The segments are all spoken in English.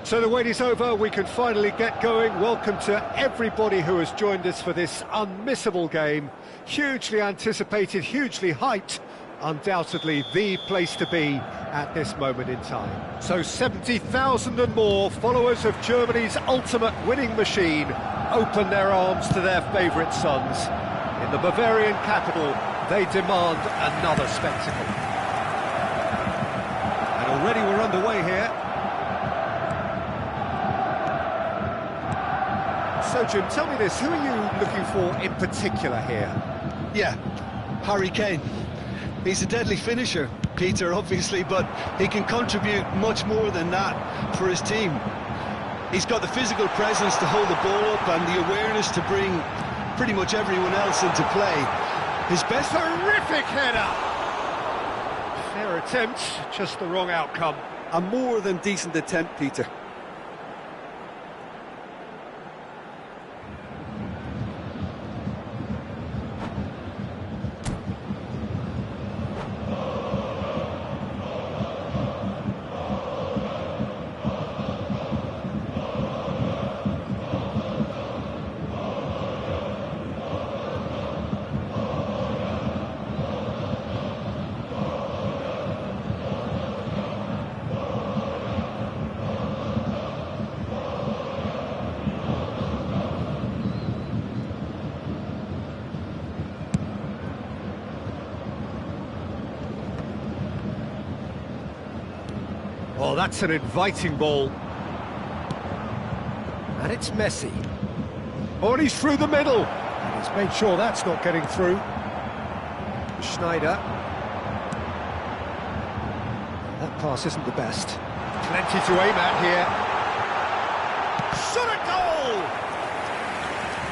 So the wait is over, we can finally get going. Welcome to everybody who has joined us for this unmissable game. Hugely anticipated, hugely hyped. Undoubtedly the place to be at this moment in time. So 70,000 and more followers of Germany's ultimate winning machine open their arms to their favourite sons. In the Bavarian capital, they demand another spectacle. And already we're underway here. So, Jim, tell me this, who are you looking for in particular here? Yeah, Harry Kane. He's a deadly finisher, Peter, obviously, but he can contribute much more than that for his team. He's got the physical presence to hold the ball up and the awareness to bring pretty much everyone else into play. His best... Terrific header! Fair attempt, just the wrong outcome. A more than decent attempt, Peter. Oh, that's an inviting ball. And it's Messi. Oh, and he's through the middle. And he's made sure that's not getting through. Schneider. That pass isn't the best. Plenty to aim at here. Shot a goal!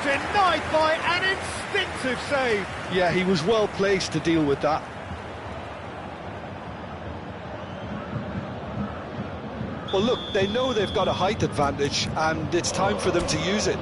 Denied by an instinctive save. Yeah, he was well placed to deal with that. Well, look, they know they've got a height advantage, and it's time for them to use it.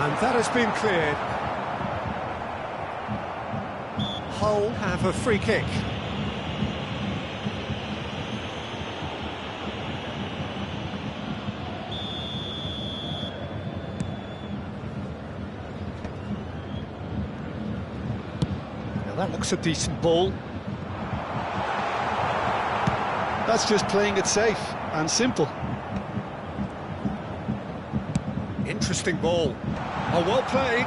And that has been cleared. Hull have a free kick. Now that looks a decent ball. That's just playing it safe and simple. Interesting ball. Oh, well played.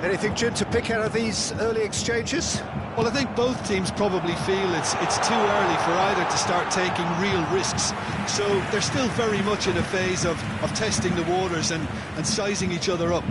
Anything, Jim, to pick out of these early exchanges? Well, I think both teams probably feel it's too early for either to start taking real risks. So they're still very much in a phase of testing the waters and sizing each other up.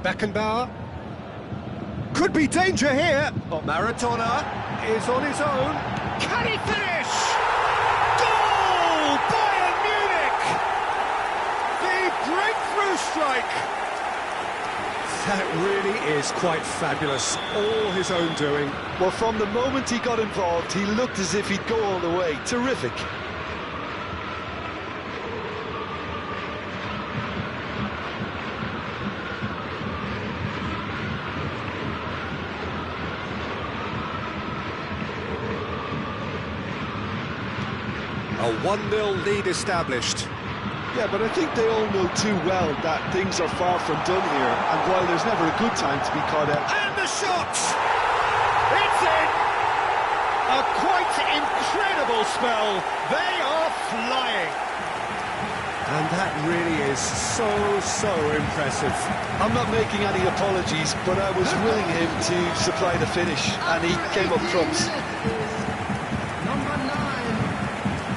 Beckenbauer. Could be danger here. Oh, Maradona Is on his own. Can he finish? Goal! Bayern Munich! The breakthrough strike! That really is quite fabulous. All his own doing. Well, from the moment he got involved, he looked as if he'd go all the way. Terrific. A 1-0 lead established. Yeah, but I think they all know too well that things are far from done here, and while there's never a good time to be caught out. And the shot! It's in! A quite incredible spell. They are flying. And that really is so impressive. I'm not making any apologies, but I was willing him to supply the finish, and he came up trumps. Number 9,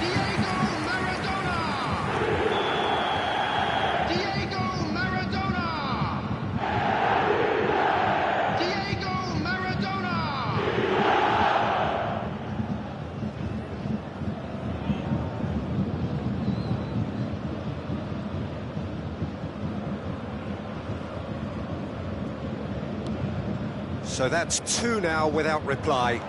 Diego Maradona! Diego Maradona! Diego Maradona! So that's 2 now without reply.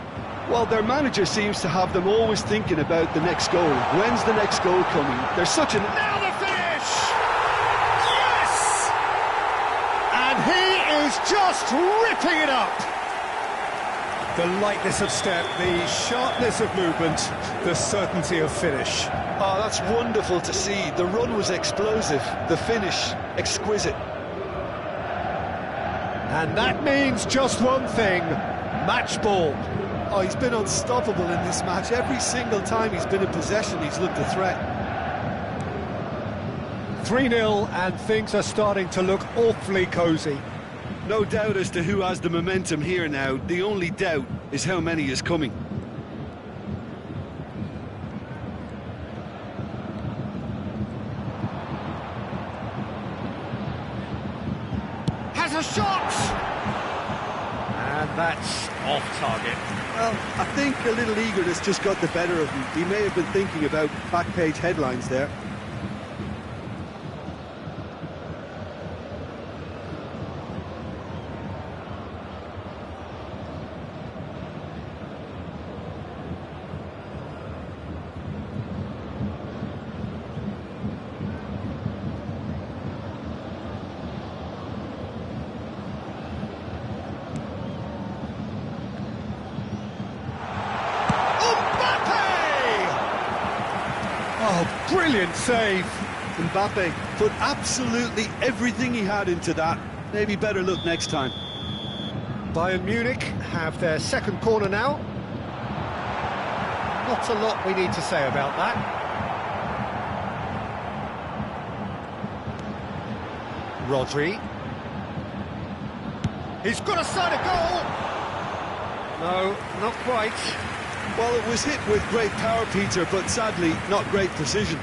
Well, their manager seems to have them always thinking about the next goal. When's the next goal coming? There's such an... Now the finish! Yes! And he is just ripping it up! The lightness of step, the sharpness of movement, the certainty of finish. Oh, that's wonderful to see. The run was explosive, the finish exquisite. And that means just one thing, match ball. Oh, he's been unstoppable in this match. Every single time he's been in possession, he's looked a threat. 3-0 and things are starting to look awfully cosy. No doubt as to who has the momentum here now. The only doubt is how many is coming. Has a shot! And that's off target. Well, I think a little eagerness just got the better of him. He may have been thinking about back-page headlines there. Oh, brilliant save! Mbappe put absolutely everything he had into that. Maybe better look next time. Bayern Munich have their second corner now. Not a lot we need to say about that. Rodri. He's got a side of goal! No, not quite. Well, it was hit with great power, Peter, but sadly, not great precision.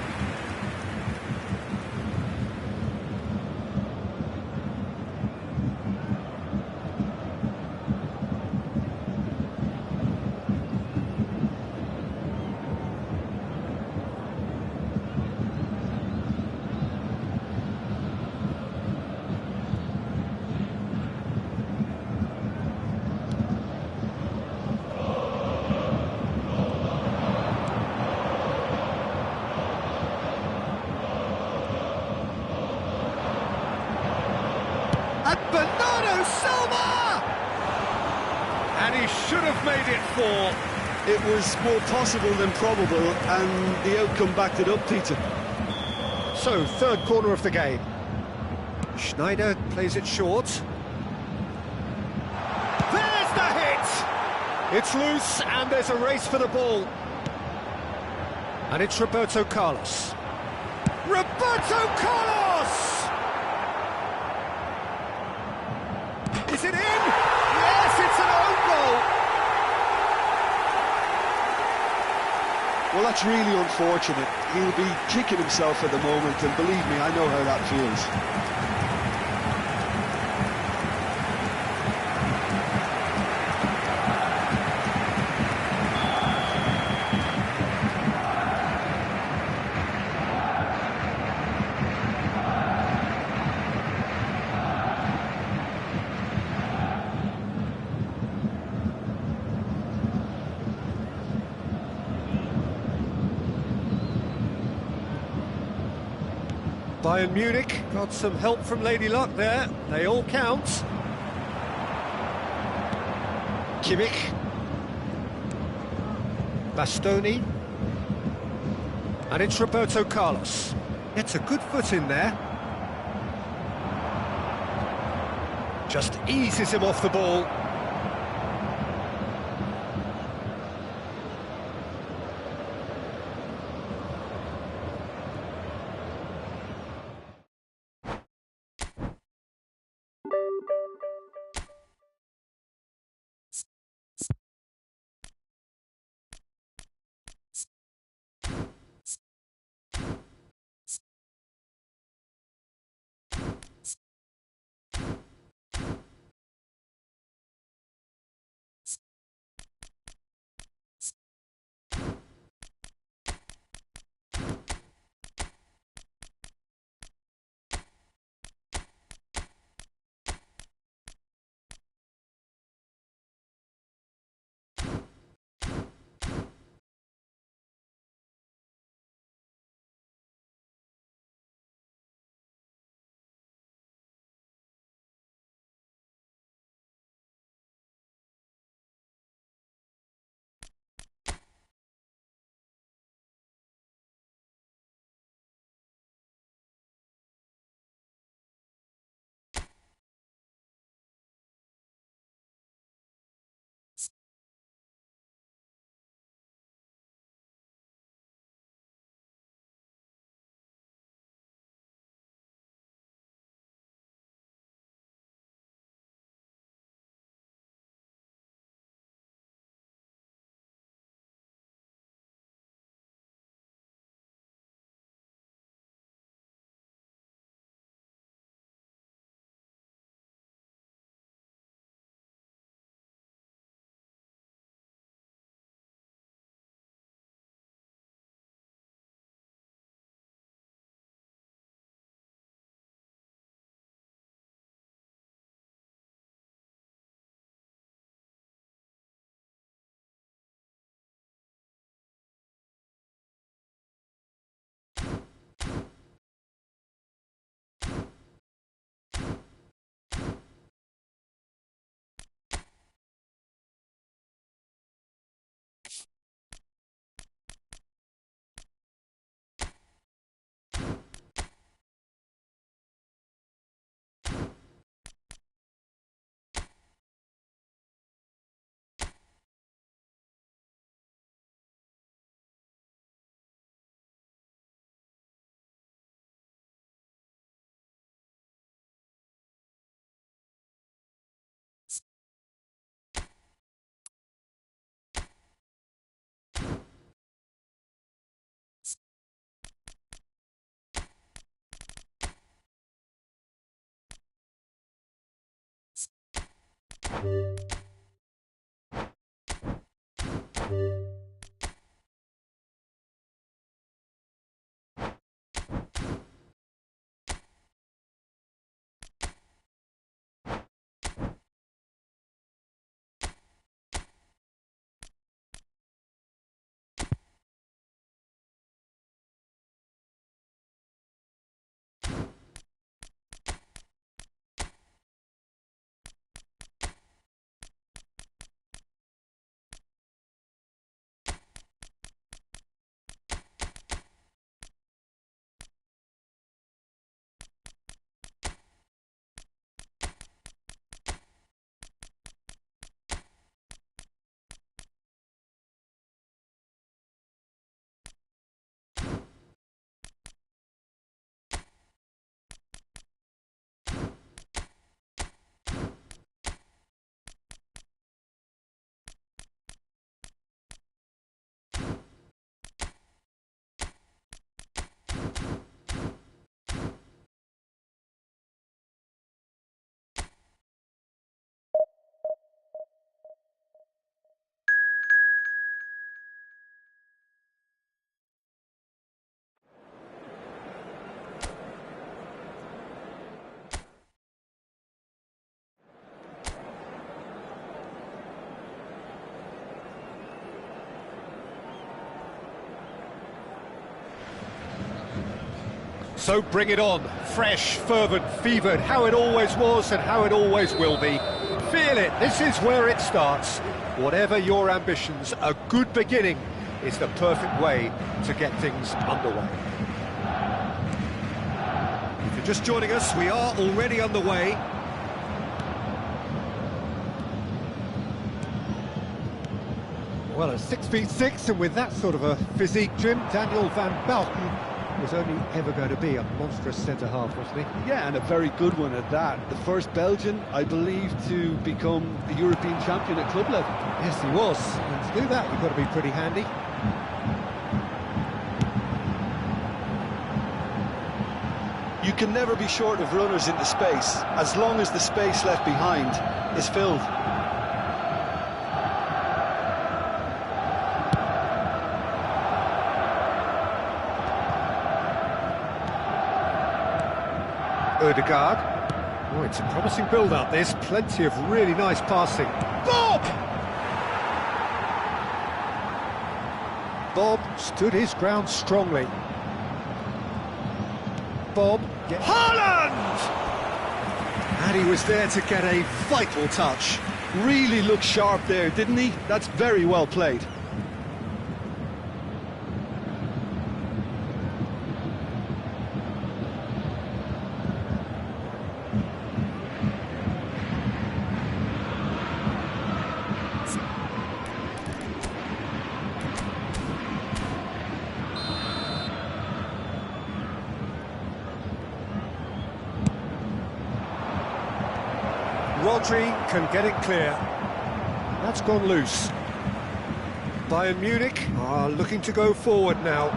And Bernardo Silva! And he should have made it 4. It was more possible than probable, and the outcome backed it up, Peter. So, third corner of the game. Schneider plays it short. There's the hit! It's loose, and there's a race for the ball. And it's Roberto Carlos. Roberto Carlos! Is it in? Yes, it's an own goal! Well, that's really unfortunate. He'll be kicking himself at the moment, and believe me, I know how that feels. Bayern Munich got some help from Lady Luck there. They all count. Kimmich. Bastoni. And it's Roberto Carlos. Gets a good foot in there. Just eases him off the ball. So bring it on, fresh, fervent, fevered, how it always was and how it always will be. Feel it, this is where it starts. Whatever your ambitions, a good beginning is the perfect way to get things underway. If you're just joining us, we are already underway. Well, at 6'6", and with that sort of a physique, Jim, Daniel van Bouten was only ever going to be a monstrous centre-half, wasn't he? Yeah, and a very good one at that. The first Belgian, I believe, to become a European champion at club level. Yes, he was. And to do that, you've got to be pretty handy. You can never be short of runners into space, as long as the space left behind is filled. Ødegaard. Oh, it's a promising build-up, this. Plenty of really nice passing. Bob! Bob stood his ground strongly. Bob. Haaland! And he was there to get a vital touch. Really looked sharp there, didn't he? That's very well played. Rodri can get it clear. That's gone loose. Bayern Munich are looking to go forward now.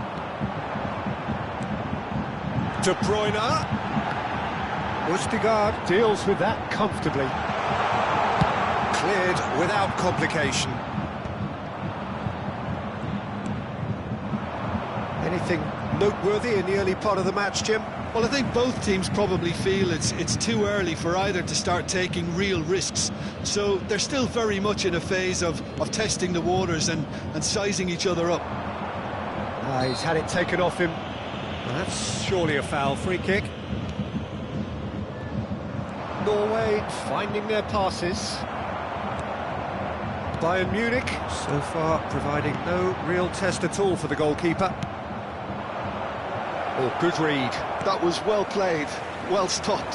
De Bruyne. Ødegaard deals with that comfortably. Cleared without complication. Anything noteworthy in the early part of the match, Jim? Well, I think both teams probably feel it's too early for either to start taking real risks. So they're still very much in a phase of testing the waters and sizing each other up. He's had it taken off him. That's surely a foul. Free kick. Norway finding their passes. Bayern Munich so far providing no real test at all for the goalkeeper. Oh, good read. That was well played, well stopped.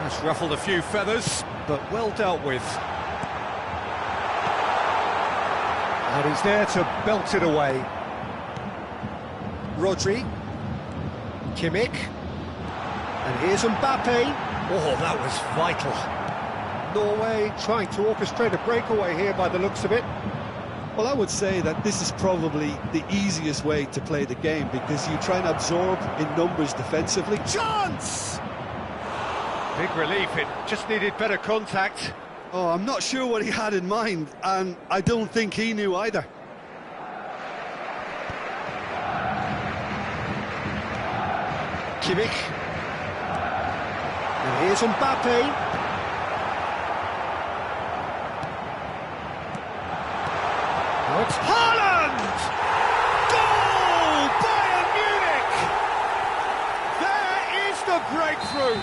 That's ruffled a few feathers, but well dealt with. And he's there to belt it away. Rodri. Kimmich. And here's Mbappe. Oh, that was vital. Norway trying to orchestrate a breakaway here by the looks of it. Well, I would say that this is probably the easiest way to play the game, because you try and absorb in numbers defensively. Chance! Big relief, it just needed better contact. Oh, I'm not sure what he had in mind, and I don't think he knew either. Kimmich. And here's Mbappe. It's Haaland! Goal! Bayern Munich! There is the breakthrough!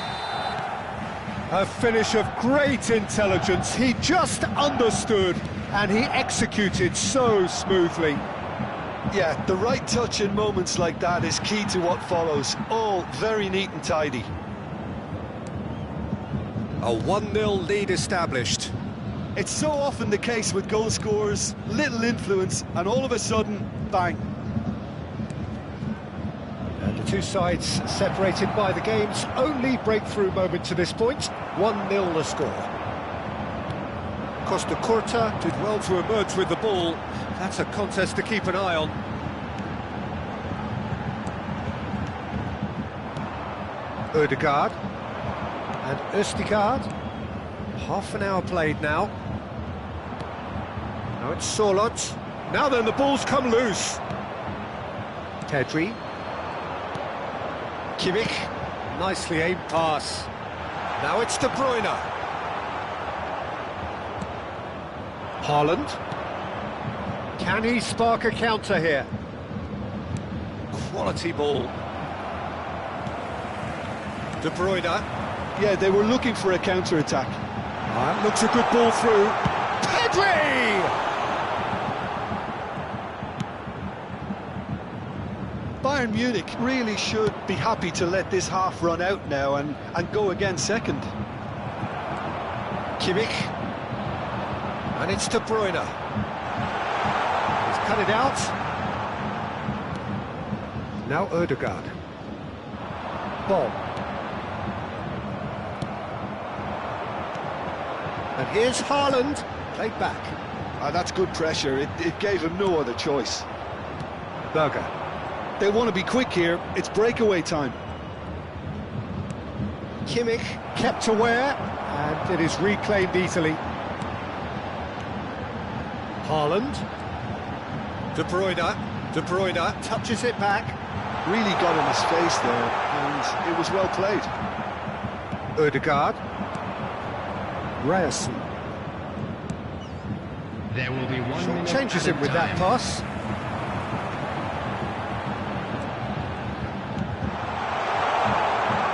A finish of great intelligence. He just understood and he executed so smoothly. Yeah, the right touch in moments like that is key to what follows. All very neat and tidy. A 1-0 lead established. It's so often the case with goal scorers, little influence, and all of a sudden, bang. And the two sides separated by the game's only breakthrough moment to this point. 1-0 the score. Costa Curta did well to emerge with the ball. That's a contest to keep an eye on. Ødegaard. And Ødegaard. Half an hour played now. Now it's Sorloth. Now then, the ball's come loose. Pedri. Kimmich. Nicely aimed pass. Now it's De Bruyne. Haaland. Can he spark a counter here? Quality ball. De Bruyne. Yeah, they were looking for a counter-attack. Looks a good ball through. Pedri! Bayern Munich really should be happy to let this half run out now and go again second. Kimmich. And it's De Bruyne. He's cut it out. Now Ødegaard. Ball. And here's Haaland, played back. That's good pressure. It gave him no other choice. Berger. They want to be quick here. It's breakaway time. Kimmich kept aware, and it is reclaimed easily. Haaland. De Bruyne. De Bruyne touches it back. Really got in his face there, and it was well played. Ødegaard. Ryerson. There will be 1 minute Changes him with that pass.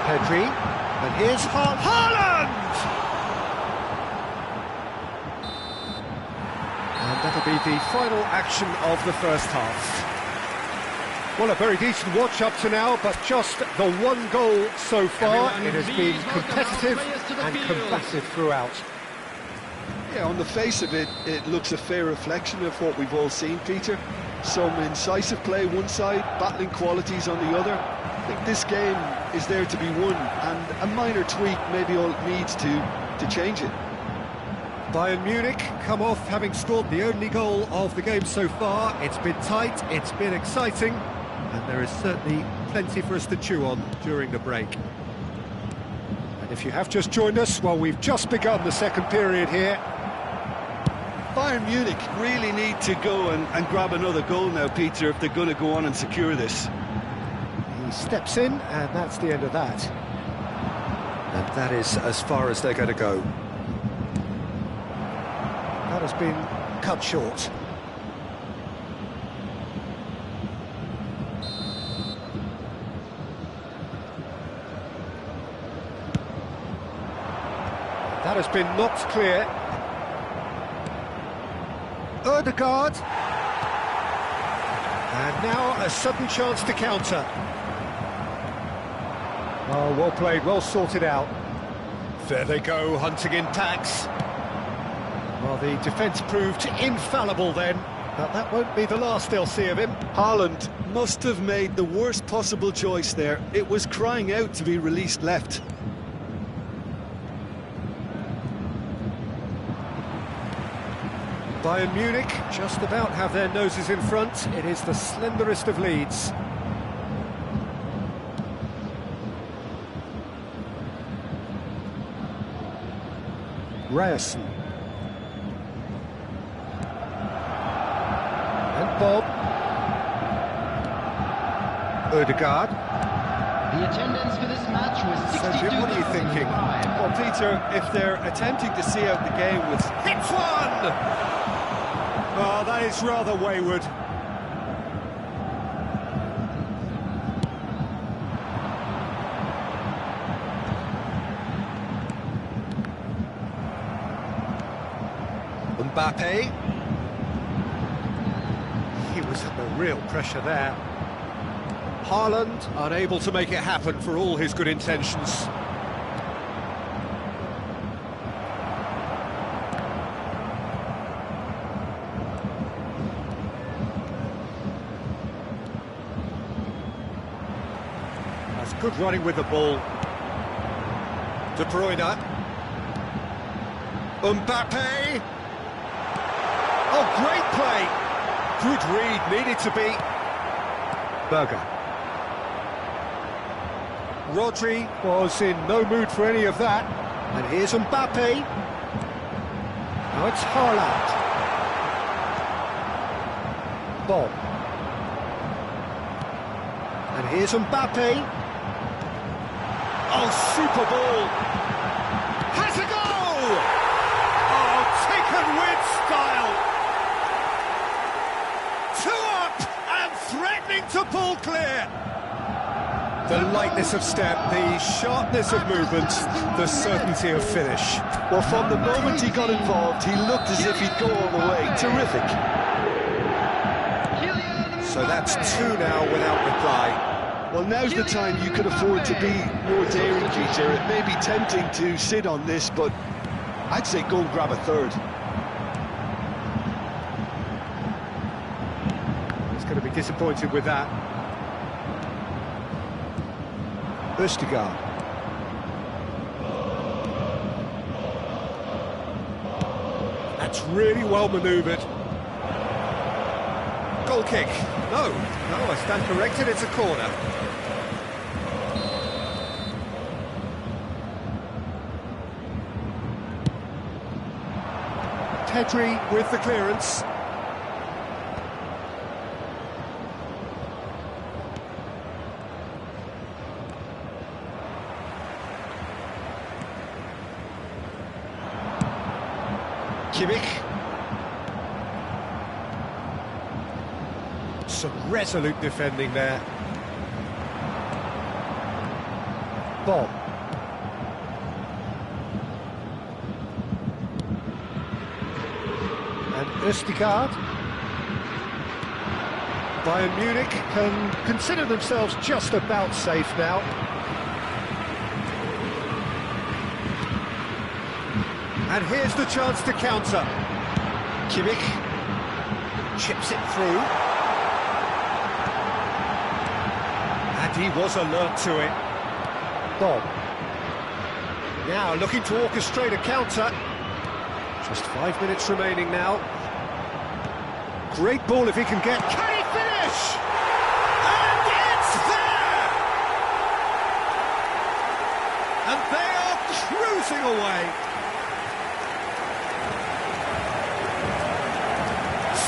Pedri. And here's Haaland! And that'll be the final action of the first half. Well, a very decent watch up to now, but just the one goal so far. It has been competitive and combative throughout. Yeah, on the face of it, it looks a fair reflection of what we've all seen, Peter. Some incisive play one side, battling qualities on the other. I think this game is there to be won, and a minor tweak maybe all it needs to change it. Bayern Munich come off having scored the only goal of the game so far. It's been tight, it's been exciting, and there is certainly plenty for us to chew on during the break. And if you have just joined us, well, we've just begun the second period here. Bayern Munich really need to go and grab another goal now, Peter, if they're going to go on and secure this. He steps in, and that's the end of that. And that is as far as they're going to go. That has been cut short. That has been knocked clear. Ødegaard. And now a sudden chance to counter. Oh, well played, well sorted out. There they go, hunting in packs. Well, the defence proved infallible then, but that won't be the last they'll see of him. Haaland must have made the worst possible choice there. It was crying out to be released left. Bayern Munich just about have their noses in front. It is the slenderest of leads. Ryerson. And Bob. Ødegaard. The attendance for this match was So, Jim, what are you thinking? Well, Peter, if they're attempting to see out the game with... Hits one! Oh, that is rather wayward. Mbappe. He was under real pressure there. Haaland unable to make it happen for all his good intentions. That's good running with the ball. De Bruyne. Mbappe. Oh, great play. Good read, needed to be. Berger. Rodri was in no mood for any of that. And here's Mbappe. Now it's Haaland. Bob. And here's Mbappe. Oh, super ball. Has a goal! Oh, taken with style. 2 up and threatening to pull clear. The lightness of step, the sharpness of movement, the certainty of finish. Well, from the moment he got involved, he looked as if he'd go all the way. Terrific. So that's 2 now without reply. Well, now's the time you could afford to be more daring, Peter. It may be tempting to sit on this, but I'd say go and grab a third. He's going to be disappointed with that. Østigard. That's really well manoeuvred. Goal kick. No, I stand corrected, it's a corner. Pedri with the clearance. Kimmich. Some resolute defending there. Bob. And Østigard. Bayern Munich can consider themselves just about safe now. And here's the chance to counter. Kimmich chips it through. And he was alert to it. Bob. Now looking to orchestrate a counter. Just 5 minutes remaining now. Great ball if he can get... Can he finish? And it's there! And they are cruising away.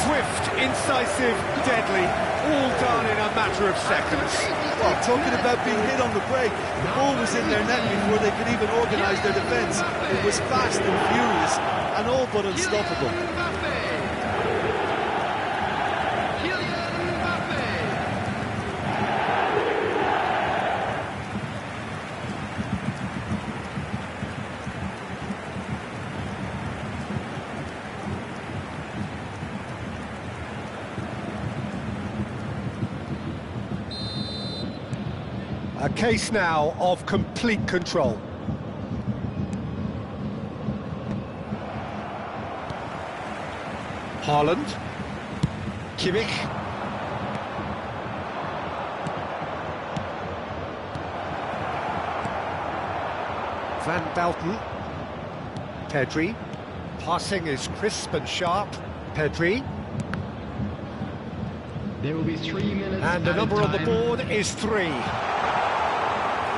Swift, incisive, deadly, all done in a matter of seconds. Well, talking about being hit on the break, the ball was in their net before they could even organise their defence. It was fast and furious, and all but unstoppable. A case now of complete control. Haaland. Kimmich. Van Belten. Pedri. Passing is crisp and sharp. Pedri. There will be 3 minutes. And the number on the board is 3.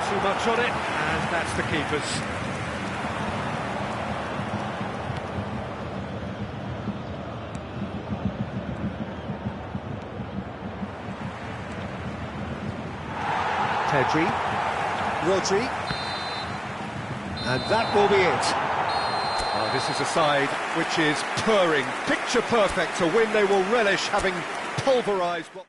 Too much on it, and that's the keeper's. Pedri, Rodri, and that will be it. Oh, this is a side which is purring, picture perfect to win. They will relish having pulverised what...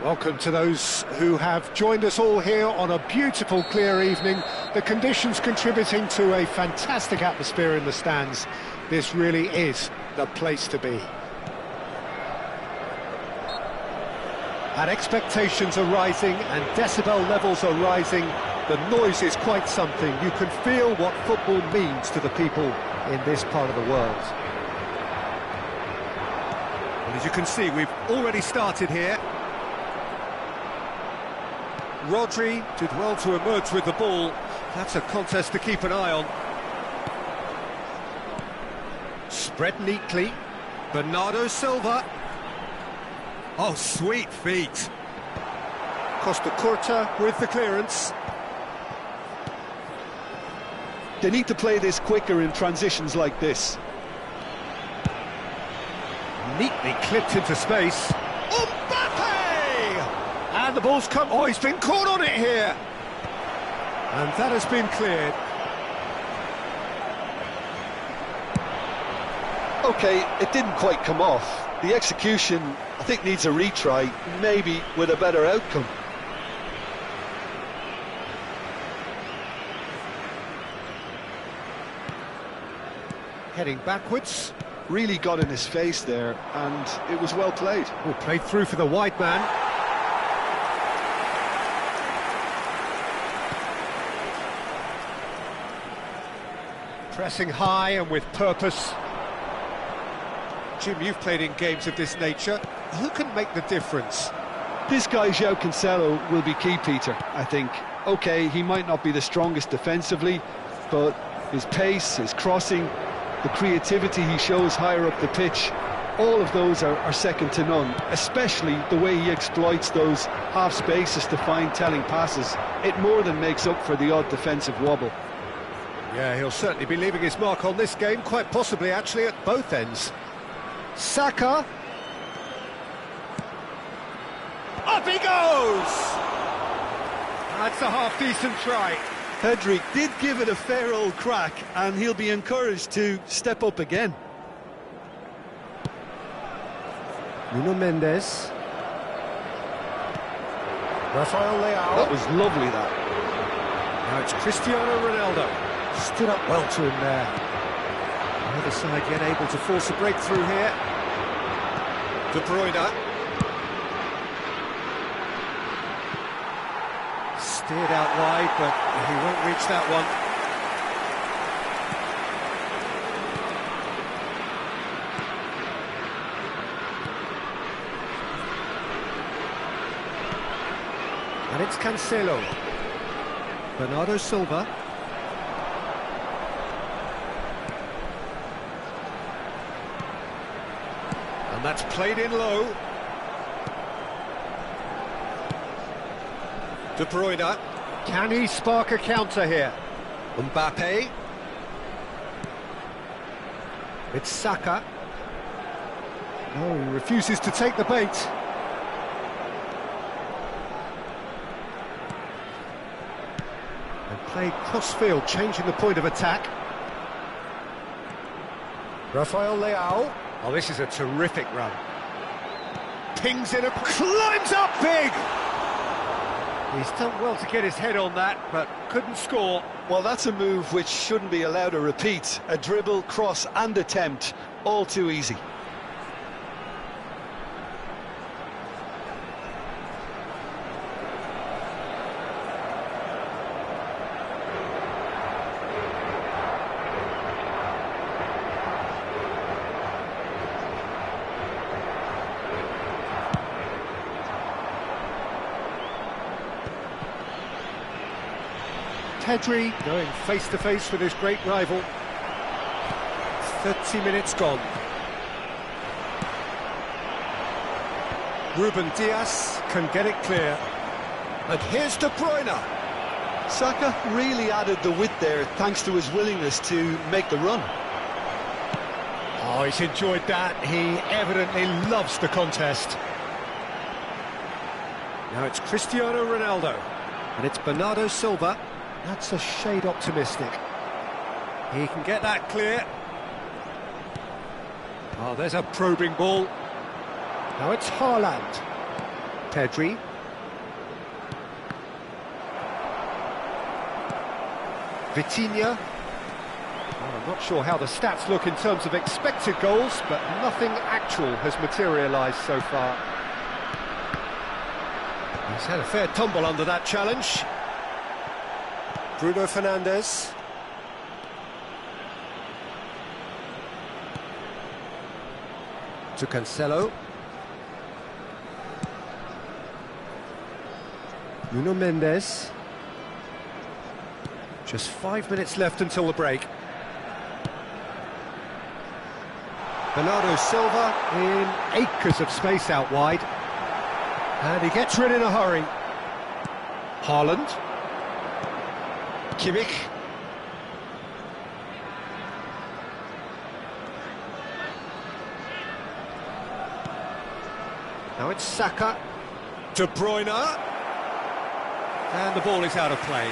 Welcome to those who have joined us all here on a beautiful, clear evening. The conditions contributing to a fantastic atmosphere in the stands. This really is the place to be. And expectations are rising and decibel levels are rising. The noise is quite something. You can feel what football means to the people in this part of the world. And as you can see, we've already started here. Rodri did well to emerge with the ball. That's a contest to keep an eye on. Spread neatly. Bernardo Silva. Oh, sweet feet. Costa Curta with the clearance. They need to play this quicker in transitions like this. Neatly clipped into space. Mbappe! And the ball's come... Oh, he's been caught on it here! And that has been cleared. Okay, it didn't quite come off. The execution, I think, needs a retry, maybe with a better outcome. Heading backwards. Really got in his face there, and it was well played. Oh, played through for the wide man. Pressing high and with purpose. Jim, you've played in games of this nature. Who can make the difference? This guy, João Cancelo, will be key, Peter, I think. OK, he might not be the strongest defensively, but his pace, his crossing, the creativity he shows higher up the pitch, all of those are second to none, especially the way he exploits those half spaces to find telling passes. It more than makes up for the odd defensive wobble. Yeah, he'll certainly be leaving his mark on this game, quite possibly actually at both ends. Saka. Up he goes! That's a half-decent try. Pedri did give it a fair old crack, and he'll be encouraged to step up again. Nuno Mendes. Rafael Leao. That was lovely, that. Now it's Cristiano Ronaldo. Stood up well to him there. The other side yet able to force a breakthrough here. De Bruyne. Steered out wide, but he won't reach that one. And it's Cancelo. Bernardo Silva. And that's played in low. De Bruyne. Can he spark a counter here? Mbappe. It's Saka. No, he refuses to take the bait. And played cross-field, changing the point of attack. Rafael Leao. Oh, this is a terrific run. Pings in, climbs up big! He's done well to get his head on that, but couldn't score. Well, that's a move which shouldn't be allowed to repeat. A dribble, cross and attempt, all too easy. Pedri going face-to-face with his great rival. 30 minutes gone. Ruben Dias can get it clear. And here's De Bruyne. Saka really added the width there thanks to his willingness to make the run. Oh, he's enjoyed that. He evidently loves the contest. Now it's Cristiano Ronaldo. And it's Bernardo Silva. That's a shade optimistic. He can get that clear. Oh, there's a probing ball. Now it's Haaland. Pedri. Vitinha. Well, I'm not sure how the stats look in terms of expected goals, but nothing actual has materialised so far. He's had a fair tumble under that challenge. Bruno Fernandes. To Cancelo. Nuno Mendes. Just 5 minutes left until the break. Bernardo Silva in acres of space out wide. And he gets rid in a hurry. Haaland. Kimmich. Now it's Saka. De Bruyne. And the ball is out of play.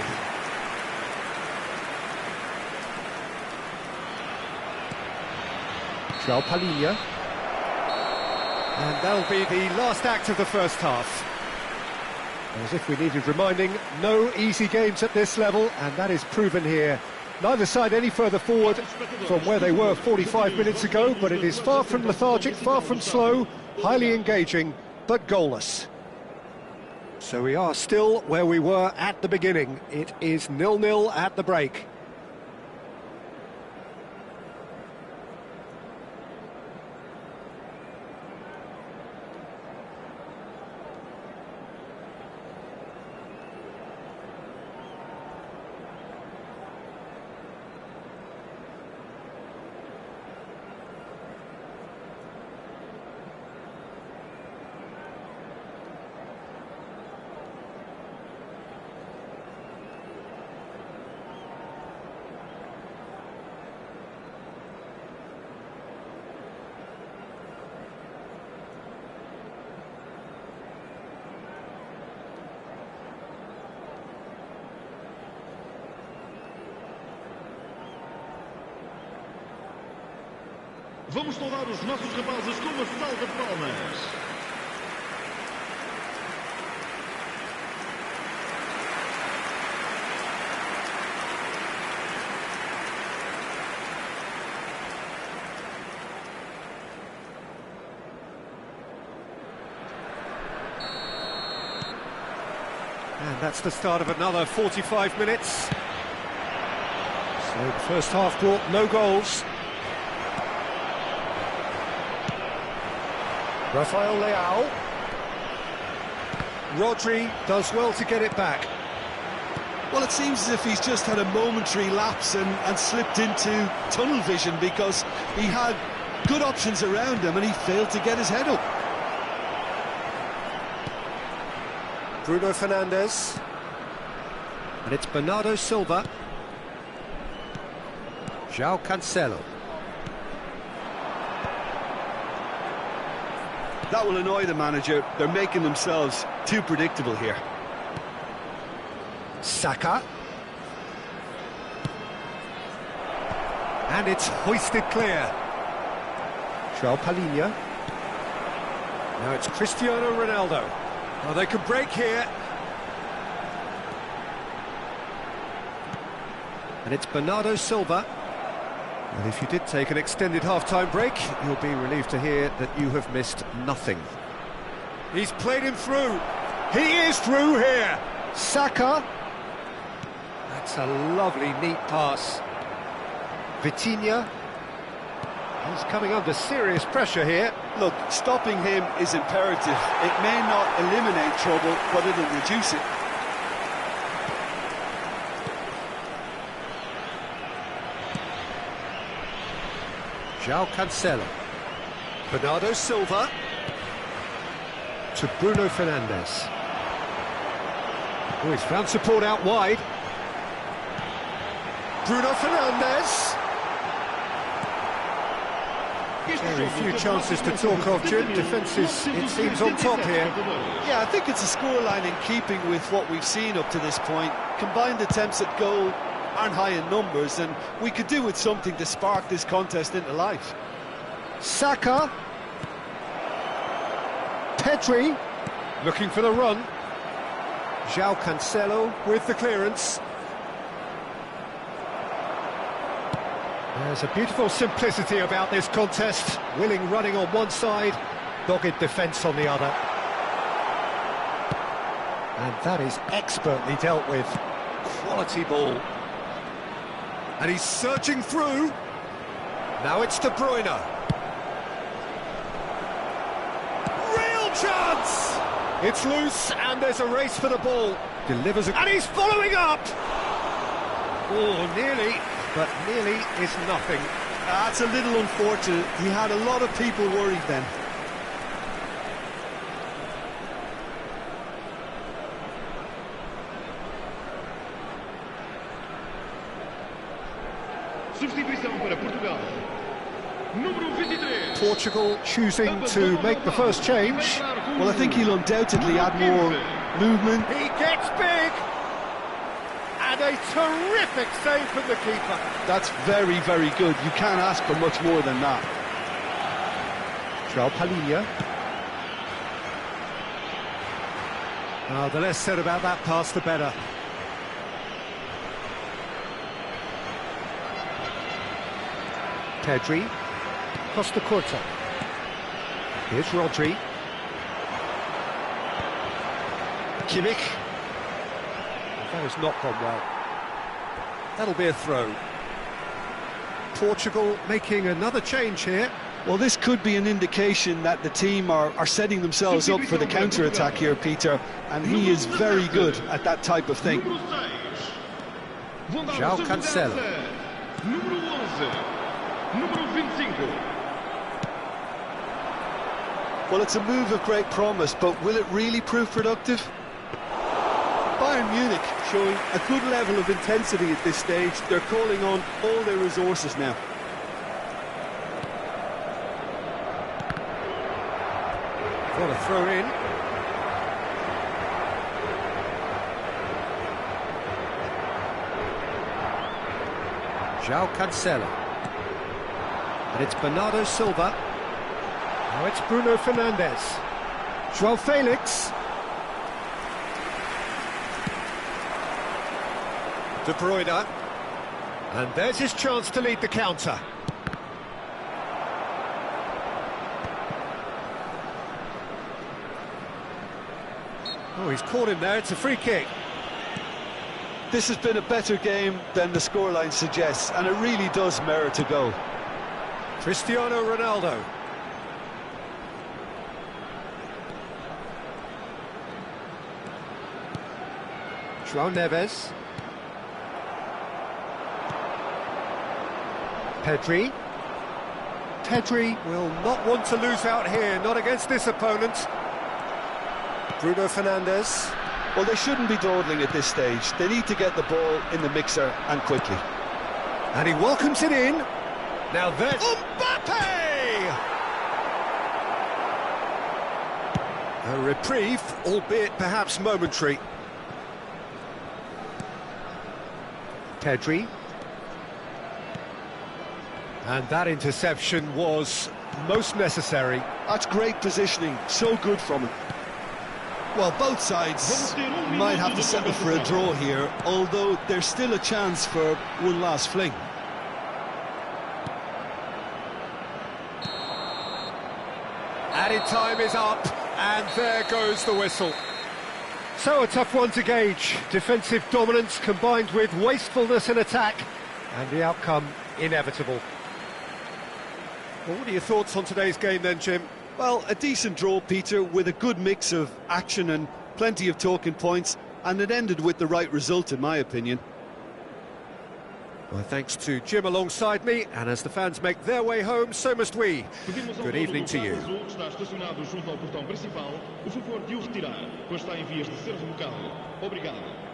João Palhinha. And that'll be the last act of the first half. As if we needed reminding, no easy games at this level, and that is proven here. Neither side any further forward from where they were 45 minutes ago, but it is far from lethargic, far from slow, highly engaging, but goalless. So we are still where we were at the beginning. It is 0-0 at the break. Vamos saudar os nossos rapazes com uma salva de palmas. And that's the start of another 45 minutes. So the first half brought no goals. Rafael Leao. Rodri does well to get it back. Well, it seems as if he's just had a momentary lapse and slipped into tunnel vision, because he had good options around him and he failed to get his head up. Bruno Fernandes. And it's Bernardo Silva. João Cancelo. That will annoy the manager. They're making themselves too predictable here. Saka. And it's hoisted clear. João Palhinha. Now it's Cristiano Ronaldo. Oh, they could break here. And it's Bernardo Silva. And if you did take an extended half-time break, you'll be relieved to hear that you have missed nothing. He's played him through. He is through here. Saka. That's a lovely, neat pass. Vitinha. He's coming under serious pressure here. Look, stopping him is imperative. It may not eliminate trouble, but it'll reduce it. João Cancelo. Bernardo Silva. To Bruno Fernandes. Oh, he's found support out wide. Bruno Fernandes. Very few chances to talk of, Jim. Defence is, it seems, on top here. Yeah, I think it's a scoreline in keeping with what we've seen up to this point. Combined attempts at goal aren't high in numbers, and we could do with something to spark this contest into life. Saka. Pedri. Looking for the run. João Cancelo with the clearance. There's a beautiful simplicity about this contest. Willing running on one side, dogged defence on the other. And that is expertly dealt with. Quality ball. And he's searching through. Now it's De Bruyne. Real chance! It's loose, and there's a race for the ball. Delivers and he's following up! Oh, nearly, but nearly is nothing. That's a little unfortunate. He had a lot of people worried then. Substituição para Portugal. Número 23. Portugal choosing to make the first change. Well, I think he'll undoubtedly add more movement. He gets big! And a terrific save from the keeper. That's very, very good. You can't ask for much more than that. João Palhinha. The less said about that pass, the better. Pedri. Costa Curta. Here's Rodri. Kimmich. That has not gone well. That'll be a throw. Portugal making another change here. Well, this could be an indication that the team are setting themselves up for the counter-attack here, Peter, and he is very good at that type of thing. João Cancelo. Número 11. Número 25. Well, it's a move of great promise, but will it really prove productive? Bayern Munich showing a good level of intensity at this stage. They're calling on all their resources now. What a throw in. João Cancelo. And it's Bernardo Silva. Now it's Bruno Fernandes. João Felix. De Bruyne. And there's his chance to lead the counter. Oh, he's caught him there, it's a free kick. This has been a better game than the scoreline suggests, and it really does merit a goal. Cristiano Ronaldo. João Neves. Pedri. Pedri will not want to lose out here, not against this opponent. Bruno Fernandes. Well, they shouldn't be dawdling at this stage. They need to get the ball in the mixer, and quickly. And he welcomes it in. Now there's Mbappe! A reprieve, albeit perhaps momentary. Pedri. And that interception was most necessary. That's great positioning, so good from him. Well, both sides might have to settle for a draw here, although there's still a chance for one last fling. Added time is up, and there goes the whistle. So a tough one to gauge. Defensive dominance combined with wastefulness in attack, and the outcome inevitable. Well, what are your thoughts on today's game then, Jim? Well, a decent draw, Peter, with a good mix of action and plenty of talking points, and it ended with the right result, in my opinion. Well, thanks to Jim alongside me, and as the fans make their way home, so must we. Good evening to you. Está estacionado junto ao portão principal. Por favor, de o retirar, pois está em vias de ser remolcado. Obrigado.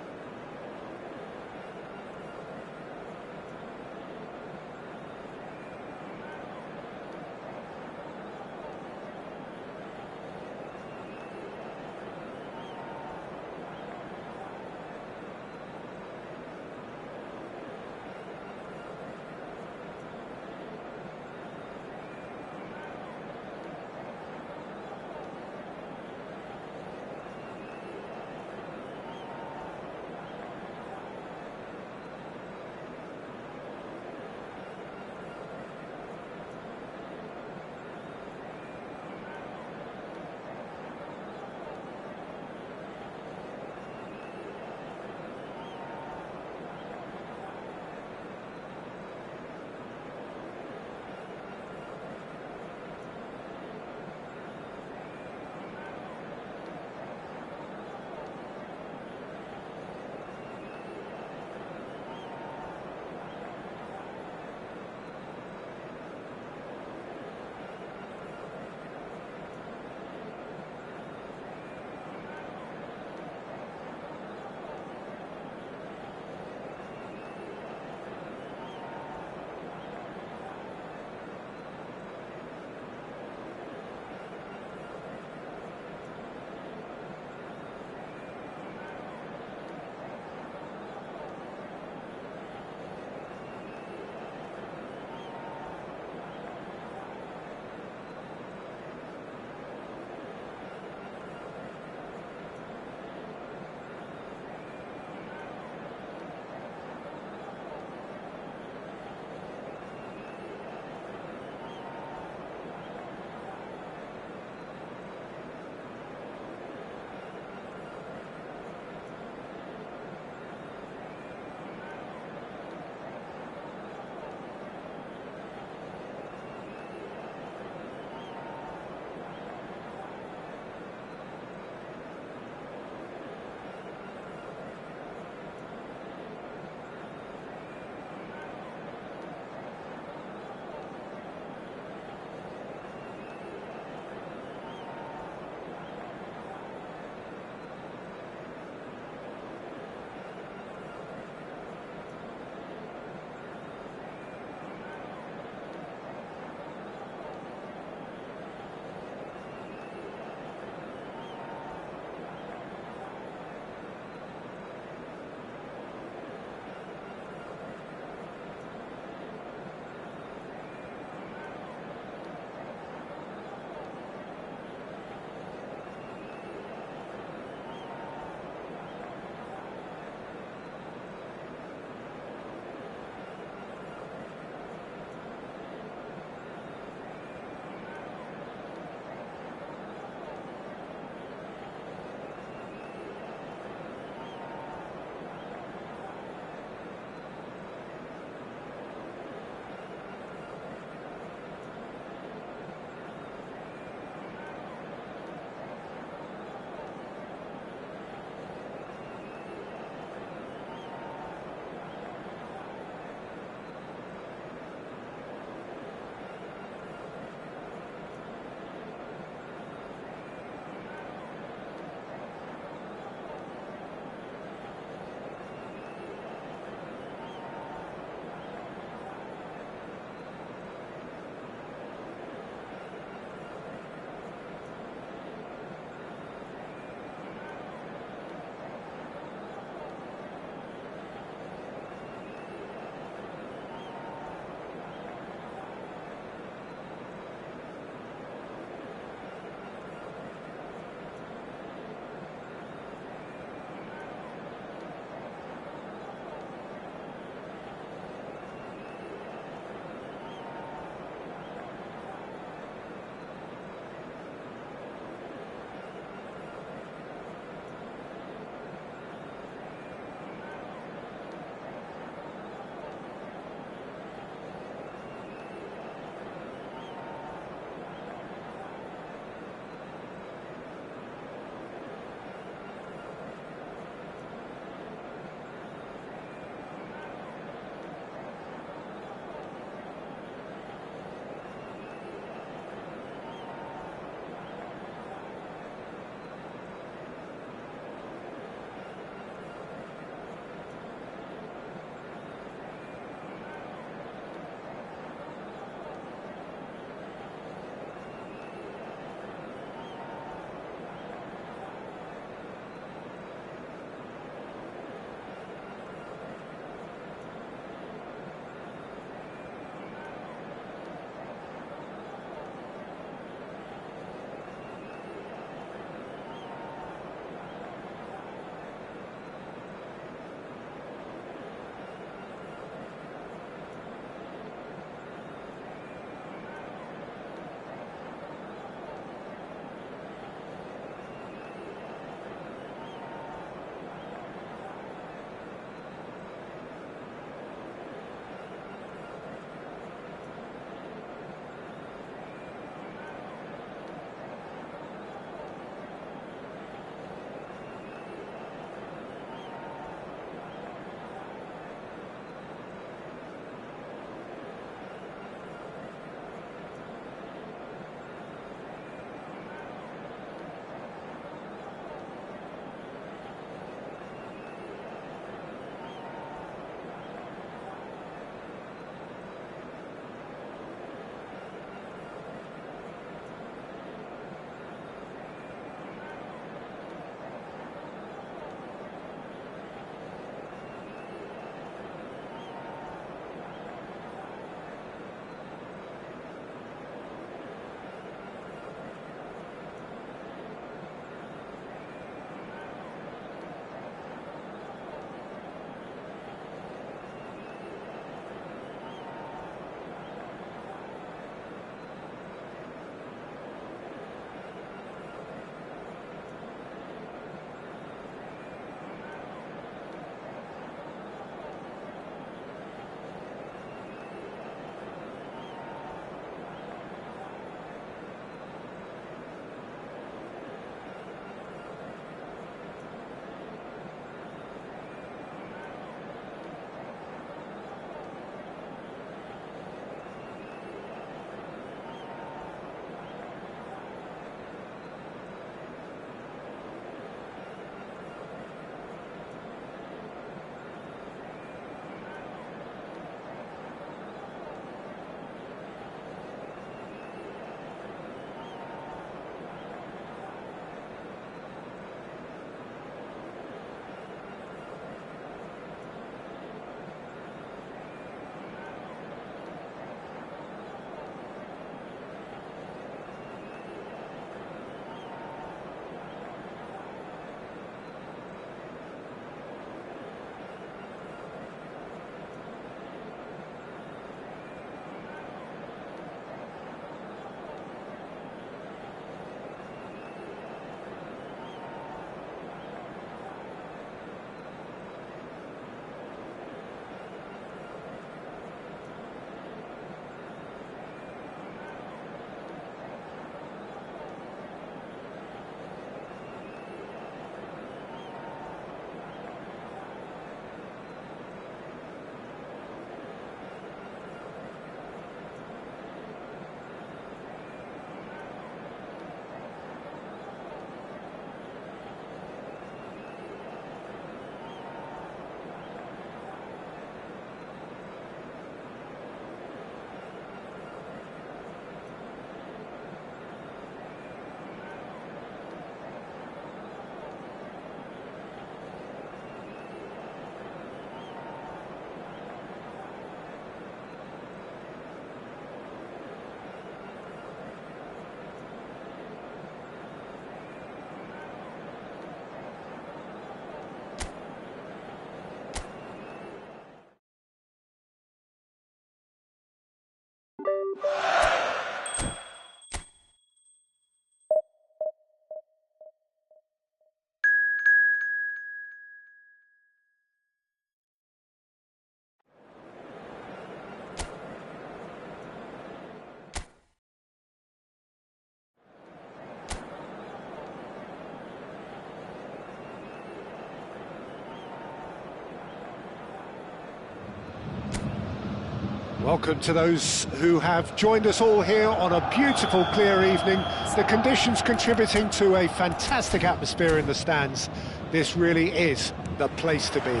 Welcome to those who have joined us all here on a beautiful, clear evening. The conditions contributing to a fantastic atmosphere in the stands. This really is the place to be.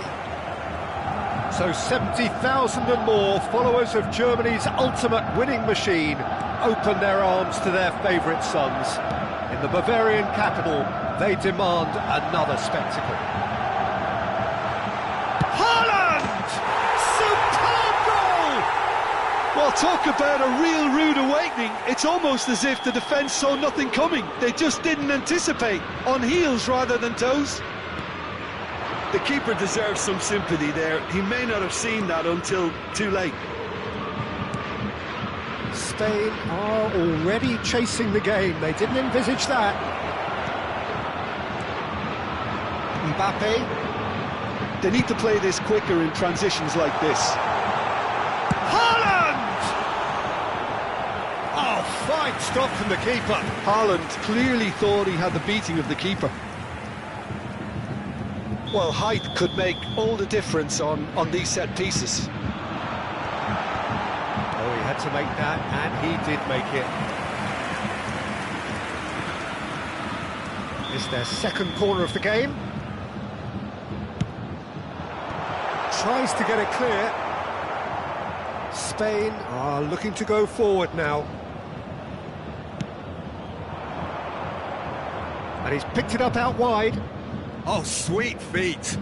So 70,000 and more followers of Germany's ultimate winning machine open their arms to their favourite sons. In the Bavarian capital, they demand another spectacle. Well, talk about a real rude awakening. It's almost as if the defence saw nothing coming. They just didn't anticipate, on heels rather than toes. The keeper deserves some sympathy there. He may not have seen that until too late. Spain are already chasing the game. They didn't envisage that. Mbappe. They need to play this quicker in transitions like this. Fine stop from the keeper. Haaland clearly thought he had the beating of the keeper. Well, height could make all the difference on these set pieces. Oh, he had to make that, and he did make it. It's their second corner of the game. Tries to get it clear. Spain are looking to go forward now. And he's picked it up out wide. Oh, sweet feet.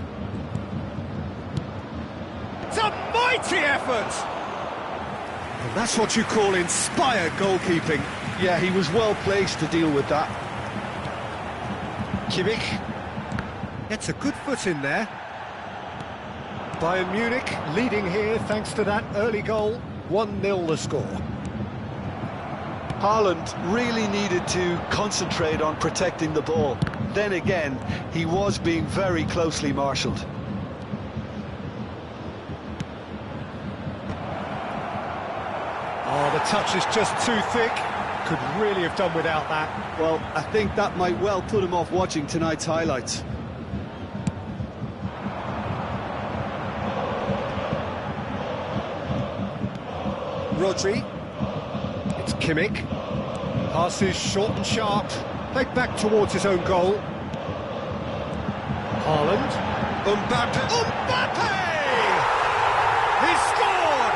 It's a mighty effort! And that's what you call inspired goalkeeping. Yeah, he was well placed to deal with that. Kimmich gets a good foot in there. Bayern Munich leading here thanks to that early goal. 1-0 the score. Haaland really needed to concentrate on protecting the ball. Then again, he was being very closely marshalled. Oh, the touch is just too thick. Could really have done without that. Well, I think that might well put him off watching tonight's highlights. Rodri. It's Kimmich. Passes short and sharp. Played back towards his own goal. Haaland. Mbappe. Mbappe! He scored!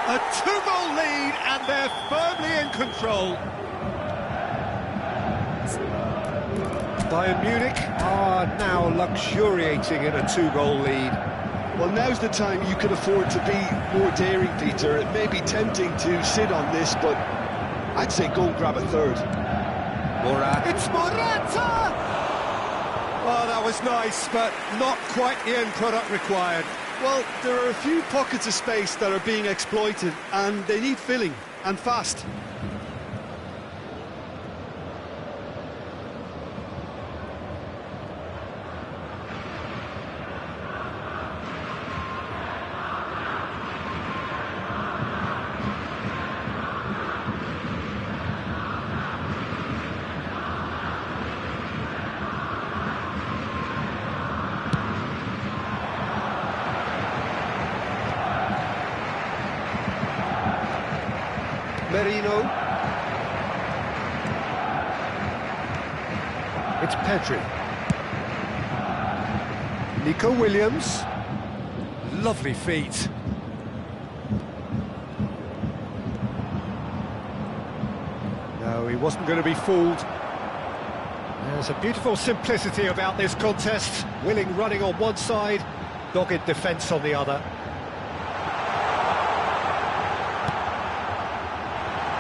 A 2-goal lead, and they're firmly in control. Bayern Munich are now luxuriating in a 2-goal lead. Well, now's the time you can afford to be more daring, Peter. It may be tempting to sit on this, but I'd say go and grab a third. Morata. It's Morata! Oh, that was nice, but not quite the end product required. Well, there are a few pockets of space that are being exploited, and they need filling, and fast. Merino. It's Pedri. Nico Williams. Lovely feet. No, he wasn't going to be fooled. There's a beautiful simplicity about this contest. Willing running on one side, dogged defence on the other.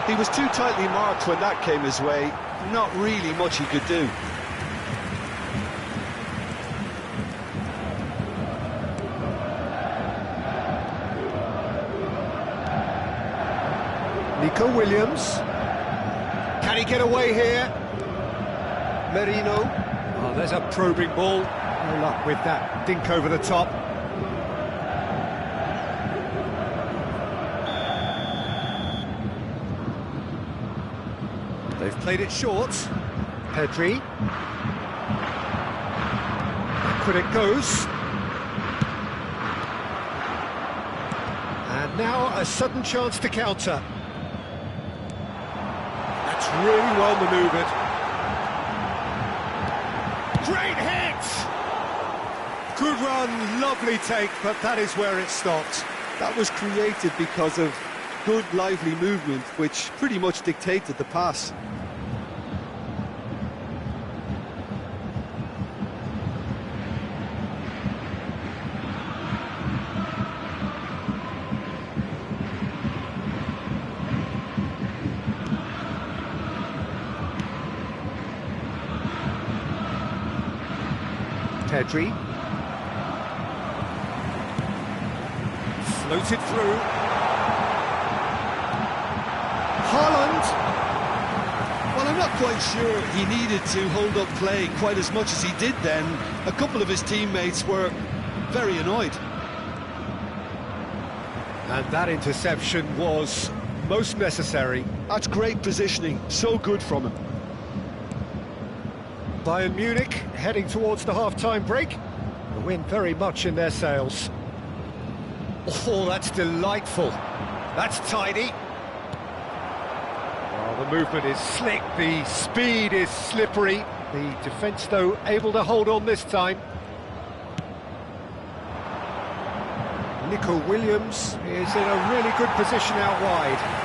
He was too tightly marked when that came his way. Not really much he could do. Nico Williams. Can he get away here? Merino. Oh, there's a probing ball. No luck with that dink over the top. They've played it short. Pedri. Backward it goes. And now a sudden chance to counter. That's really well manoeuvred. Great hit! Good run, lovely take, but that is where it stopped. That was created because of good, lively movement, which pretty much dictated the pass. Pedri. Floated through. Haaland. Well, I'm not quite sure he needed to hold up play quite as much as he did then. A couple of his teammates were very annoyed. And that interception was most necessary. That's great positioning, so good from him. Bayern Munich heading towards the half-time break. The wind very much in their sails. Oh, that's delightful. That's tidy. Well, the movement is slick, the speed is slippery. The defence, though, able to hold on this time. Nico Williams is in a really good position out wide.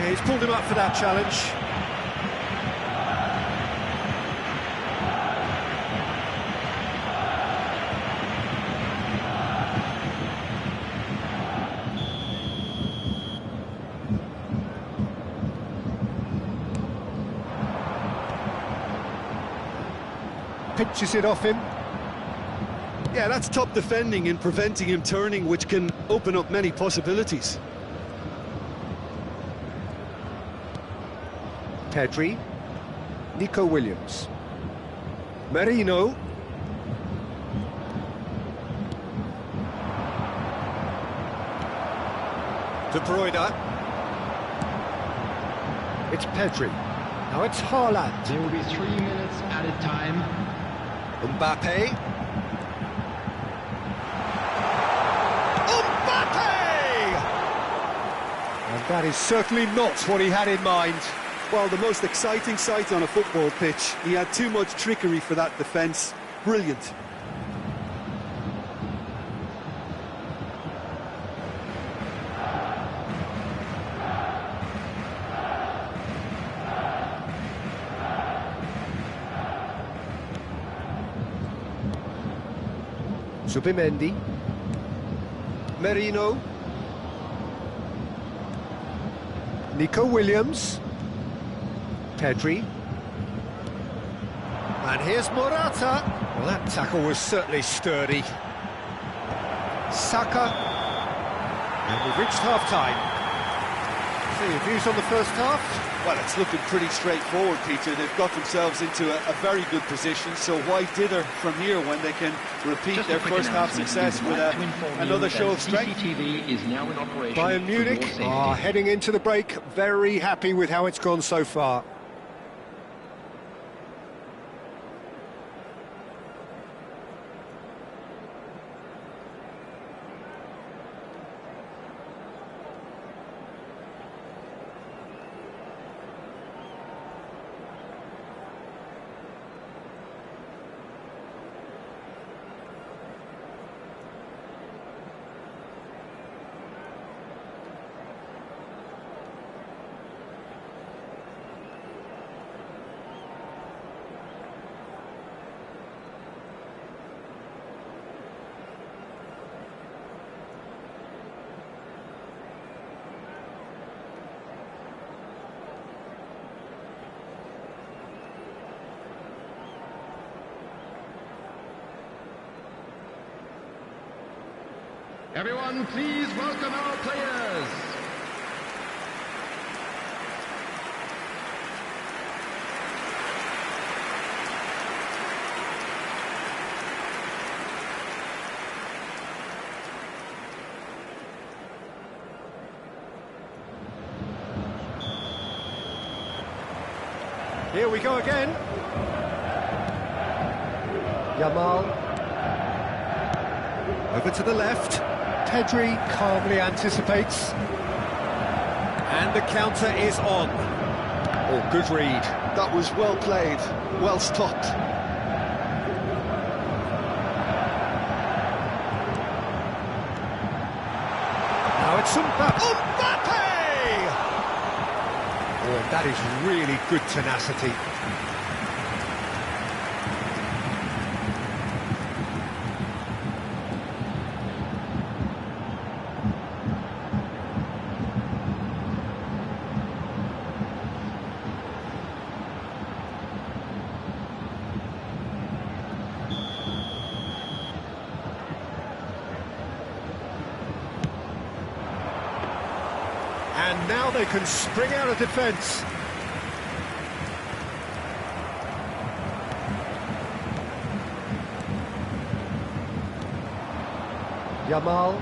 He's pulled him up for that challenge. Pinches it off him. Yeah, that's top defending and preventing him turning, which can open up many possibilities. Pedri, Nico Williams, Merino, De Bruyne, it's Pedri, now it's Haaland. There will be 3 minutes added time. Mbappe, and that is certainly not what he had in mind. Well, the most exciting sight on a football pitch. He had too much trickery for that defence. Brilliant. Zubimendi, Merino, Nico Williams, Pedri, and here's Morata. Well, that tackle was certainly sturdy. Saka, and we've reached half-time. So your views on the first half? Well, it's looking pretty straightforward, Peter. They've got themselves into a very good position, so why dither from here when they can repeat their first half success with another show of strength? CCTV is now in operation. Bayern Munich are heading into the break, very happy with how it's gone so far. Everyone, please welcome our players. Here we go again. Yamal. Over to the left. Pedri calmly anticipates. And the counter is on. Oh, good read. That was well played, well stopped. Now it's Mbappe! Oh, that is really good tenacity. And now they can spring out of defence. Yamal.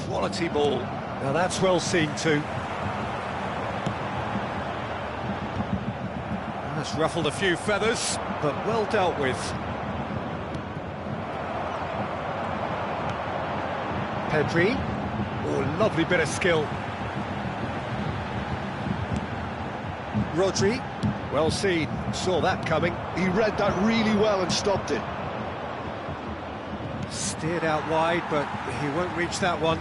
Quality ball. Now that's well seen too. That's ruffled a few feathers, but well dealt with. Pedri. Oh, lovely bit of skill. Rodri, well seen, saw that coming. He read that really well and stopped it. Steered out wide, but he won't reach that one.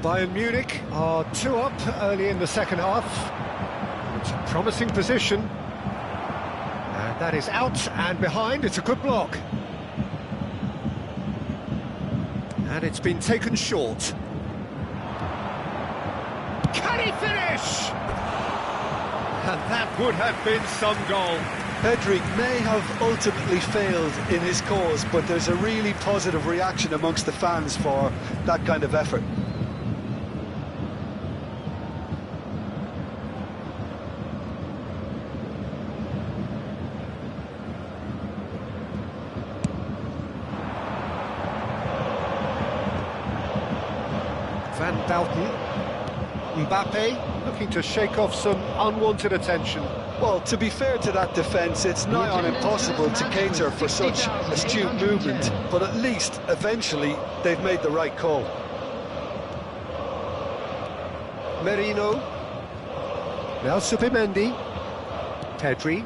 Bayern Munich are 2 up early in the second half. It's a promising position. And that is out and behind, it's a good block. And it's been taken short. Can he finish? And that would have been some goal. Pedri may have ultimately failed in his cause, but there's a really positive reaction amongst the fans for that kind of effort. Van Dalton. Mbappe looking to shake off some unwanted attention. Well, to be fair to that defence, it's nigh on impossible to cater for such astute movement, but at least, eventually, they've made the right call. Merino. Now Subimendi. Pedri.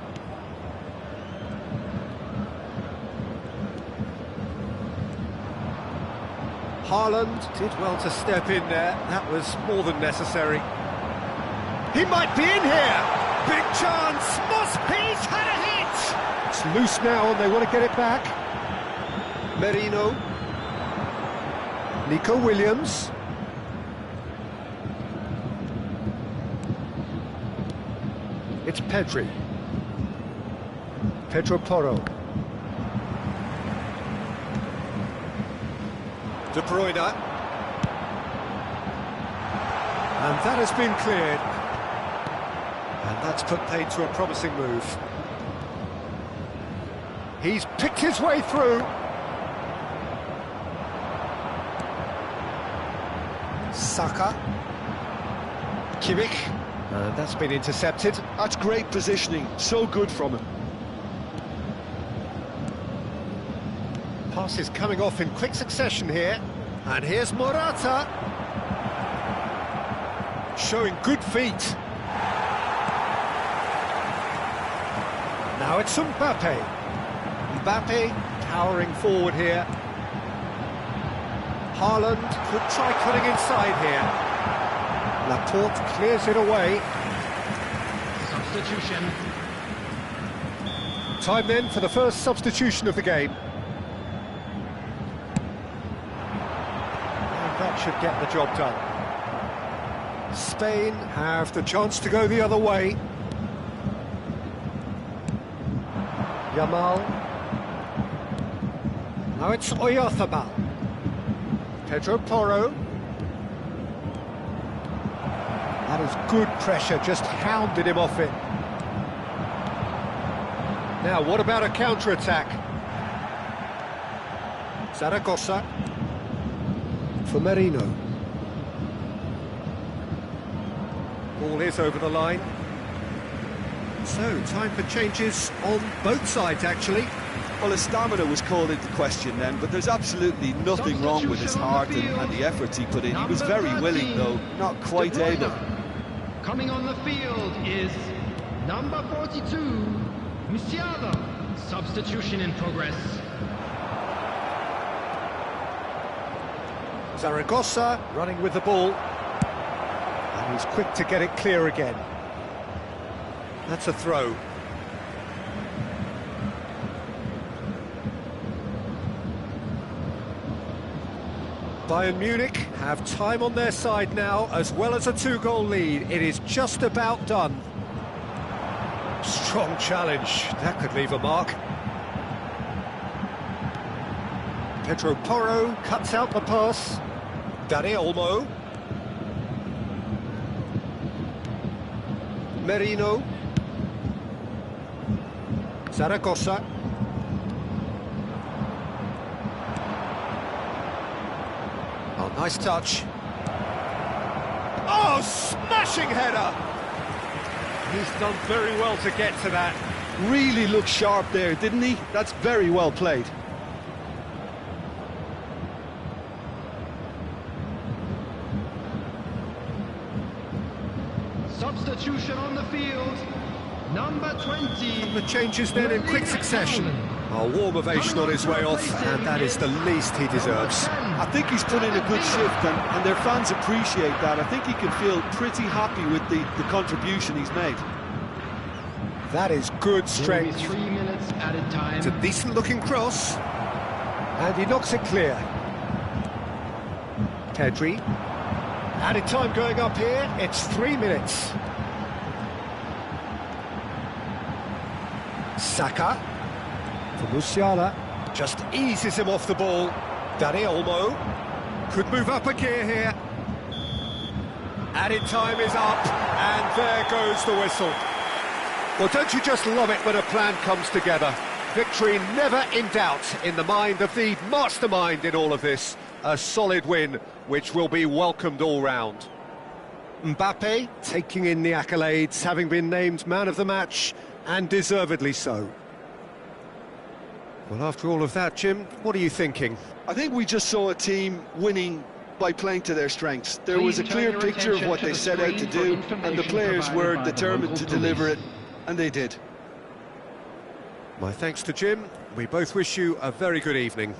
Haaland did well to step in there. That was more than necessary. He might be in here. Big chance. He's had a hit. It's loose now and they want to get it back. Merino. Nico Williams. It's Pedri. Pedro Porro. De Bruyne. And that has been cleared. And that's put paid to a promising move. He's picked his way through. Saka. Kimmich. And that's been intercepted. That's great positioning, so good from him. Passes coming off in quick succession here. And here's Morata. Showing good feet. Now it's Mbappe. Mbappe towering forward here. Haaland could try cutting inside here. Laporte clears it away. Substitution. Time then for the first substitution of the game. And that should get the job done. Spain have the chance to go the other way. Yamal. Now it's Oyarzabal. Pedro Porro. That is good pressure, just hounded him off it. Now, what about a counter-attack? Zaragoza. For Merino. Ball is over the line. So, time for changes on both sides, actually. Well, his stamina was called into question then, but there's absolutely nothing wrong with his heart and the efforts he put in. He was very willing, though, not quite able. Coming on the field is number 42, Musiala. Substitution in progress. Zaragoza running with the ball. And he's quick to get it clear again. That's a throw. Bayern Munich have time on their side now, as well as a two-goal lead. It is just about done. Strong challenge. That could leave a mark. Pedro Porro cuts out the pass. Dani Olmo. Merino. Zaragoza. Oh, nice touch. Oh, smashing header! He's done very well to get to that. Really looked sharp there, didn't he? That's very well played. Substitution on the field, number 20. The changes then in quick succession. A warm ovation on his way off, and that is the least he deserves. I think he's put in a good shift, and their fans appreciate that. I think he can feel pretty happy with the contribution he's made. That is good strength. 3 minutes added time. It's a decent-looking cross. And he knocks it clear. Pedri. Added time going up here. It's 3 minutes. Saka. For Musiala. Just eases him off the ball. Dani Olmo. Could move up a gear here. Added time is up. And there goes the whistle. Well, don't you just love it when a plan comes together? Victory never in doubt in the mind of the mastermind in all of this. A solid win, which will be welcomed all round. Mbappe taking in the accolades, having been named man of the match, and deservedly so. Well, after all of that, Jim, what are you thinking? I think we just saw a team winning by playing to their strengths. There was a clear picture of what they set out to do, and the players were determined to deliver it, and they did. My thanks to Jim. We both wish you a very good evening.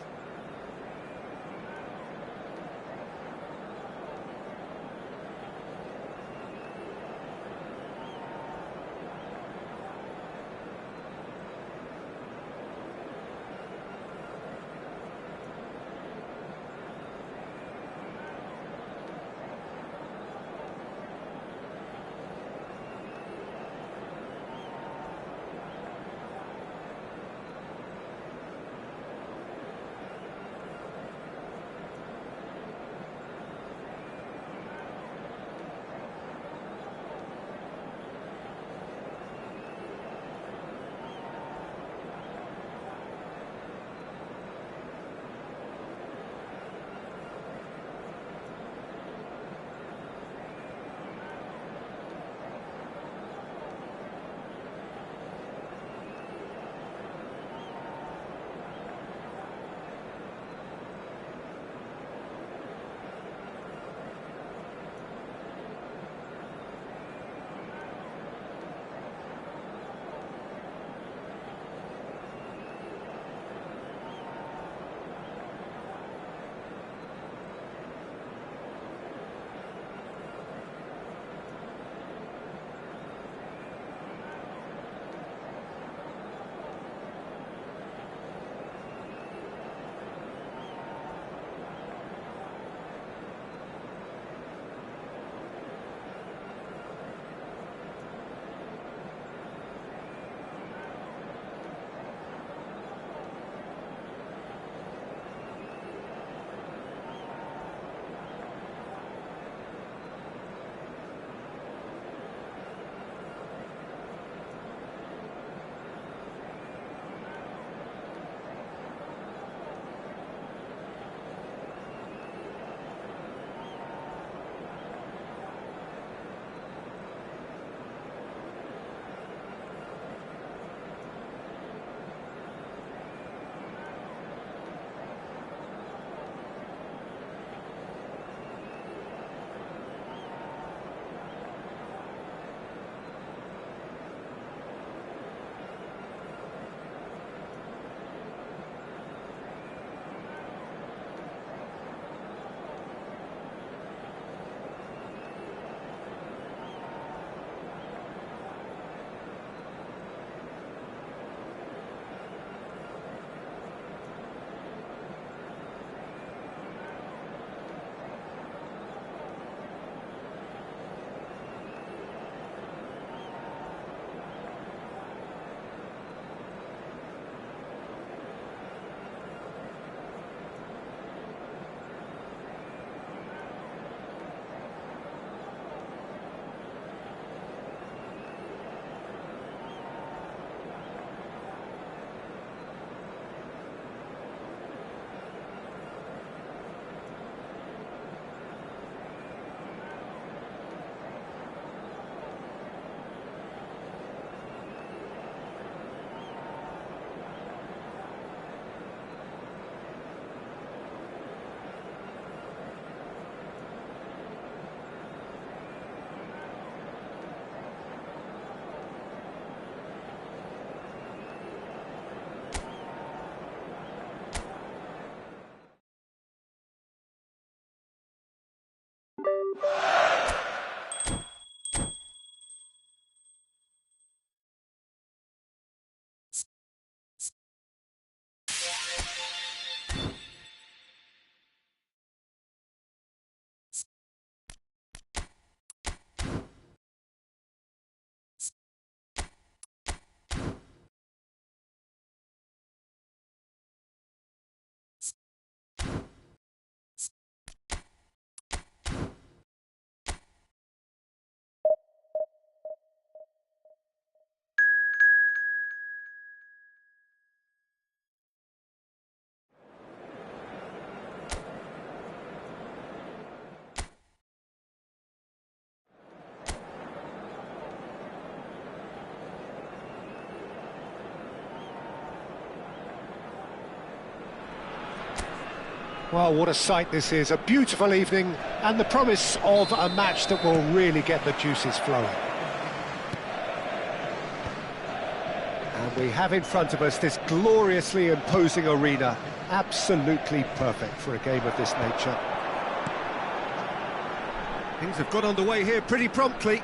Well, what a sight this is, a beautiful evening and the promise of a match that will really get the juices flowing. And we have in front of us this gloriously imposing arena, absolutely perfect for a game of this nature. Things have got underway here pretty promptly.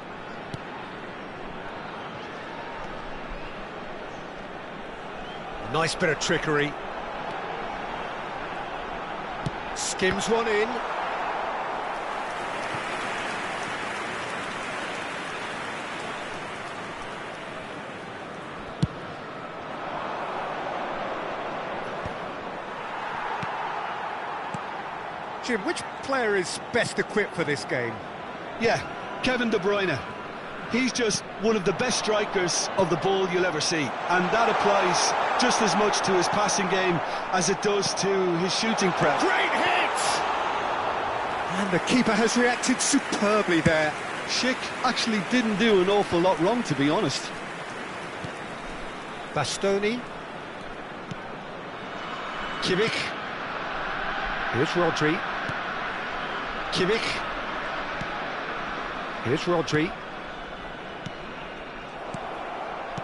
Nice bit of trickery. Skims one in. Jim, which player is best equipped for this game? Yeah, Kevin De Bruyne. He's just one of the best strikers of the ball you'll ever see, and that applies just as much to his passing game as it does to his shooting prep. Great hit! And the keeper has reacted superbly there. Schick actually didn't do an awful lot wrong, to be honest. Bastoni. Kimmich. Here's Rodri. Kimmich. Here's Rodri.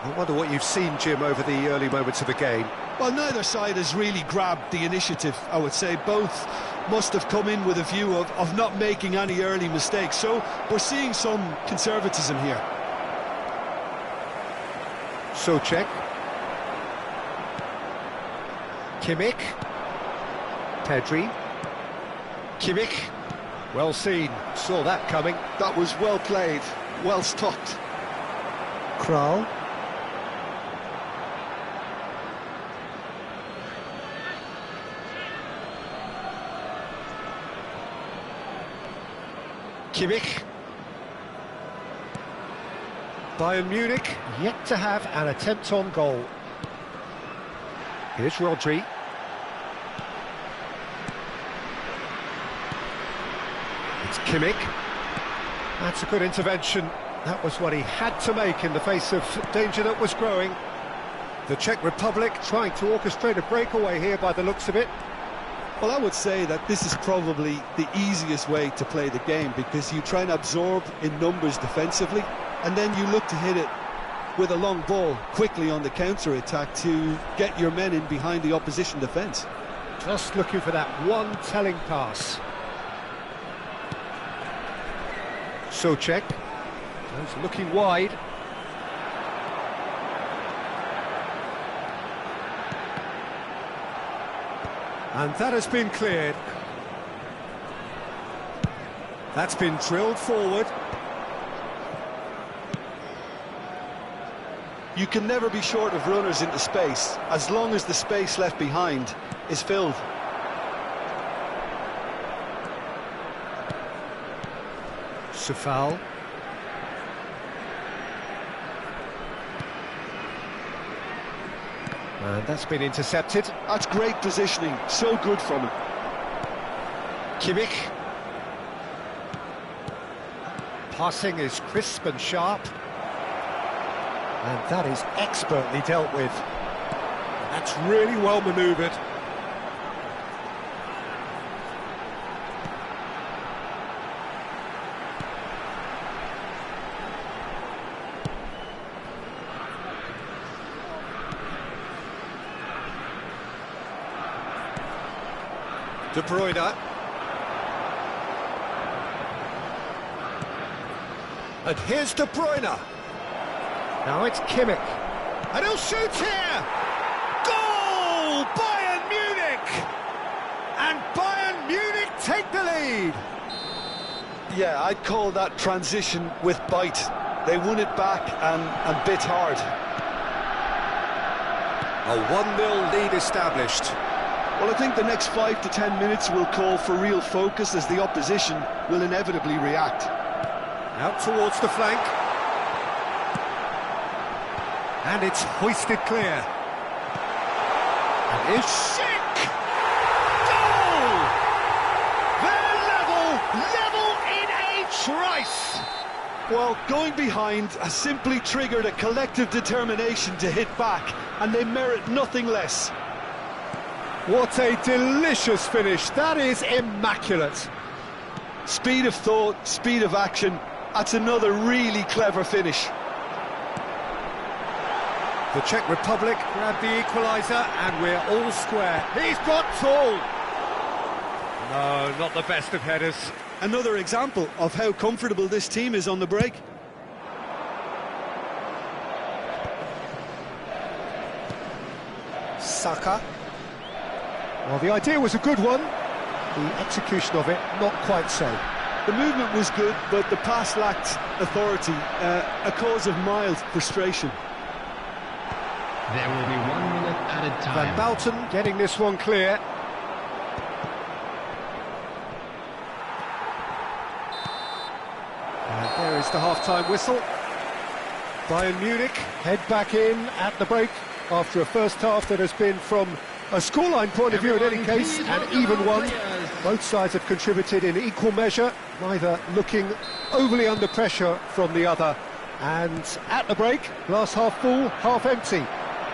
I wonder what you've seen, Jim, over the early moments of the game. Well, neither side has really grabbed the initiative, I would say. Both must have come in with a view of not making any early mistakes. So we're seeing some conservatism here. Souček. Kimmich. Pedri. Kimmich. Well seen. Saw that coming. That was well played, well stopped. Kral. Kimmich. Bayern Munich yet to have an attempt on goal. Here's Rodri. It's Kimmich. That's a good intervention. That was what he had to make in the face of danger that was growing. The Czech Republic trying to orchestrate a breakaway here by the looks of it. Well, I would say that this is probably the easiest way to play the game, because you try and absorb in numbers defensively, and then you look to hit it with a long ball quickly on the counter-attack to get your men in behind the opposition defence. Just looking for that one telling pass. Souček. He's looking wide. And that has been cleared. That's been drilled forward. You can never be short of runners into space, as long as the space left behind is filled. Safal. And that's been intercepted. That's great positioning, so good from him. Kimmich. Passing is crisp and sharp. And that is expertly dealt with. That's really well manoeuvred. De Bruyne. And here's De Bruyne. Now it's Kimmich. And he'll shoot here! Goal! Bayern Munich! And Bayern Munich take the lead! Yeah, I'd call that transition with bite. They won it back and bit hard. A 1-0 lead established. Well, I think the next 5 to 10 minutes will call for real focus, as the opposition will inevitably react. Out towards the flank. And it's hoisted clear. And it's Schick! Goal! They're level in a trice! Well, going behind has simply triggered a collective determination to hit back, and they merit nothing less. What a delicious finish. That is immaculate. Speed of thought, speed of action. That's another really clever finish. The Czech Republic grabbed the equaliser and we're all square. He's got tall. No, not the best of headers. Another example of how comfortable this team is on the break. Saka. Well, the idea was a good one. The execution of it, not quite so. The movement was good, but the pass lacked authority, a cause of mild frustration. There will be 1 minute added time. Van Bouten getting this one clear. And there is the half-time whistle. Bayern Munich head back in at the break after a first half that has been, from a scoreline point of view in any case, an even one. Both sides have contributed in equal measure, neither looking overly under pressure from the other. And at the break, glass half full, half empty.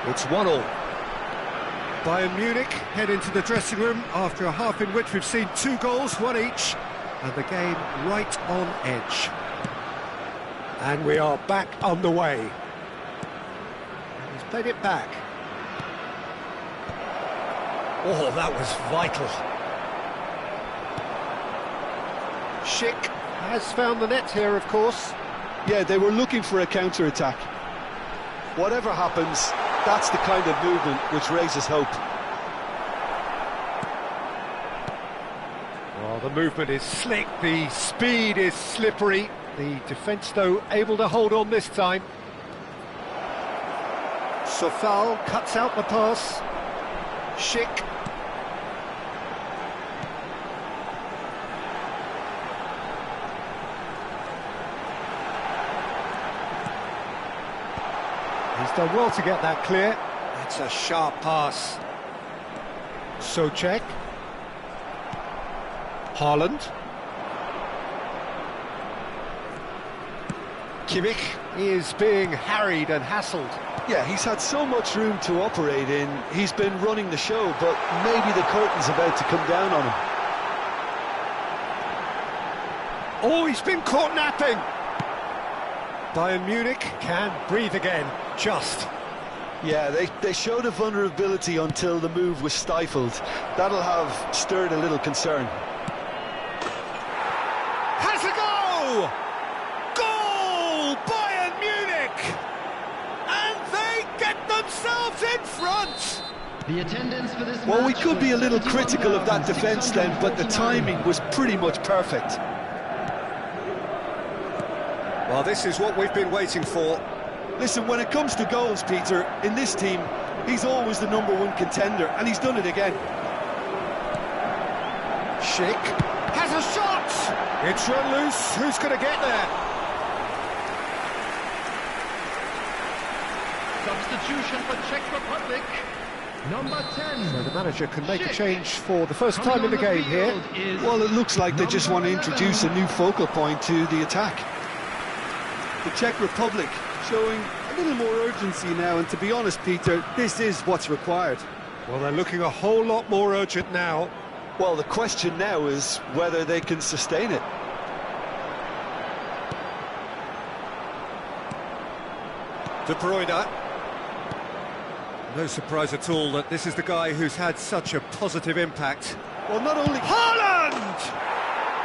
It's 1-1. Bayern Munich head into the dressing room after a half in which we've seen 2 goals, 1 each, and the game right on edge. And we are back underway. He's played it back. Oh, that was vital. Schick has found the net here, of course. Yeah, they were looking for a counter-attack. Whatever happens, that's the kind of movement which raises hope. Well, the movement is slick, the speed is slippery. The defence, though, able to hold on this time. Sofal cuts out the pass. Schick. He's done well to get that clear. That's a sharp pass. Souček. Haaland. Kimmich is being harried and hassled. Yeah, he's had so much room to operate in. He's been running the show, but maybe the curtain's about to come down on him. Oh, he's been caught napping. Bayern Munich can breathe again, just. Yeah, they showed a vulnerability until the move was stifled. That'll have stirred a little concern. Has a go! Goal! Bayern Munich! And they get themselves in front! The attendance for this Well, we match could be a was little critical of that defence then, but the 31,649. timing was pretty much perfect. Well, this is what we've been waiting for. Listen, when it comes to goals, Peter, in this team, he's always the #1 contender, and he's done it again. Schick has a shot! It's run loose, who's going to get there? Substitution for Czech Republic, number 10. So the manager can make a Schick. change for the first Coming time in on the game here. field is Well, it looks like they just want to number introduce a 11. new focal point to the attack. The Czech Republic showing a little more urgency now, and to be honest, Peter, this is what's required. Well, they're looking a whole lot more urgent now. Well, the question now is whether they can sustain it. De Bruyne. No surprise at all that this is the guy who's had such a positive impact. Well, not only... Haaland!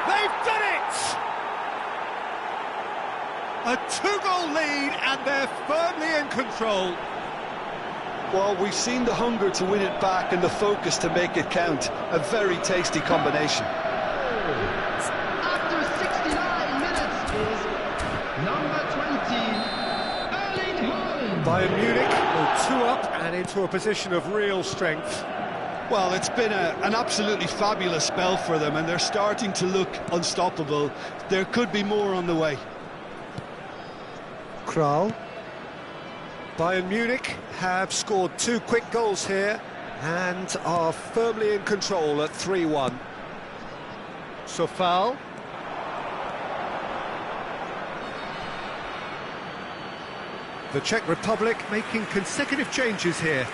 They've done it! A 2-goal lead and they're firmly in control. Well, we've seen the hunger to win it back and the focus to make it count. A very tasty combination. After 69 minutes is number 20, Erling Haaland. Bayern Munich will 2 up and into a position of real strength. Well, it's been an absolutely fabulous spell for them, and they're starting to look unstoppable. There could be more on the way. Kral. Bayern Munich have scored 2 quick goals here and are firmly in control at 3-1. Sofal. The Czech Republic making consecutive changes here.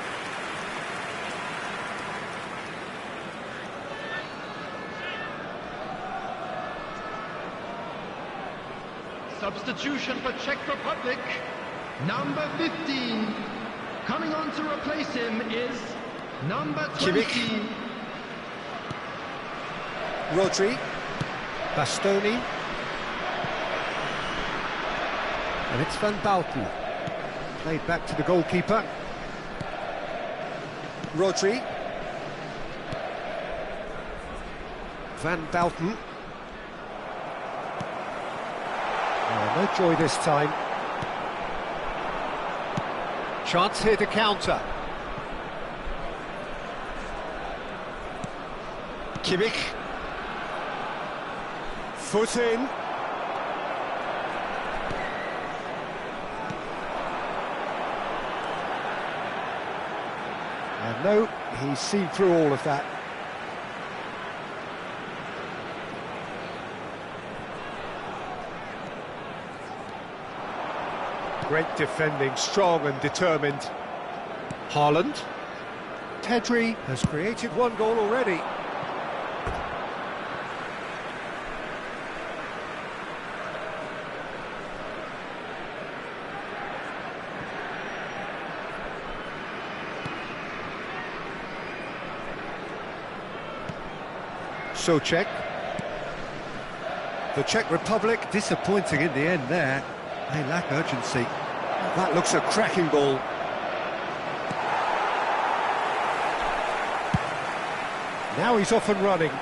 substitution for Czech Republic. Number 15. Coming on to replace him is number 20. Kimmich. Rodri. Bastoni. And it's Van Bauten. Played back to the goalkeeper. Rodri. Van Bauten. Oh, no joy this time. Chance here to counter. Kimmich. Foot in. And no, he's seen through all of that. Great defending, strong and determined. Haaland. Pedri has created one goal already. Souček. The Czech Republic disappointing in the end there. They lack urgency. That looks a cracking ball. Now he's off and running.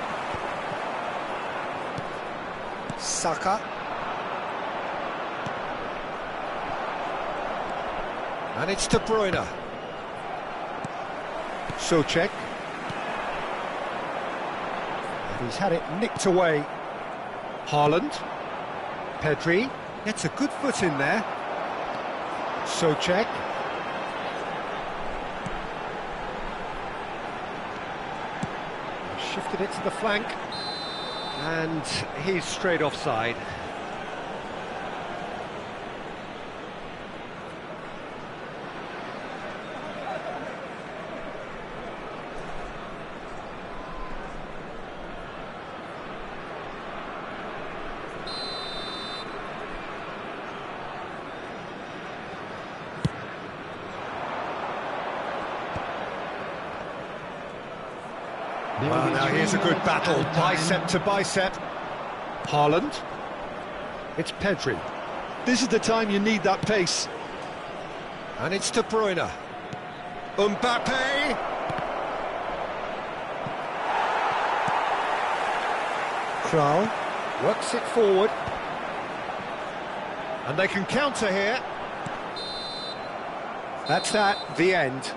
Saka. And it's De Bruyne. Souček. He's had it nicked away. Haaland. Pedri. Gets a good foot in there. Souček. Shifted it to the flank. And he's straight offside. Well, now here's a good battle, bicep to bicep. Haaland. It's Pedri. This is the time you need that pace. And it's De Bruyne. Mbappe! Kral works it forward. And they can counter here. That's that, the end.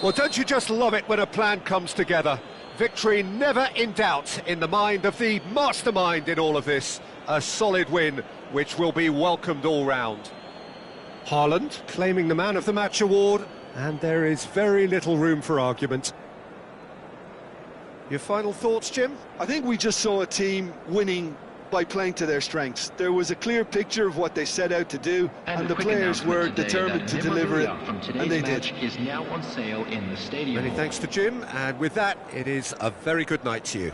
Well, don't you just love it when a plan comes together? Victory never in doubt in the mind of the mastermind in all of this. A solid win, which will be welcomed all round. Haaland claiming the Man of the Match award, and there is very little room for argument. Your final thoughts, Jim? I think we just saw a team winning by playing to their strengths. There was a clear picture of what they set out to do, and the players were determined to deliver it, and they did. Is now on sale in the stadium. Many thanks to Jim, and with that, it is a very good night to you.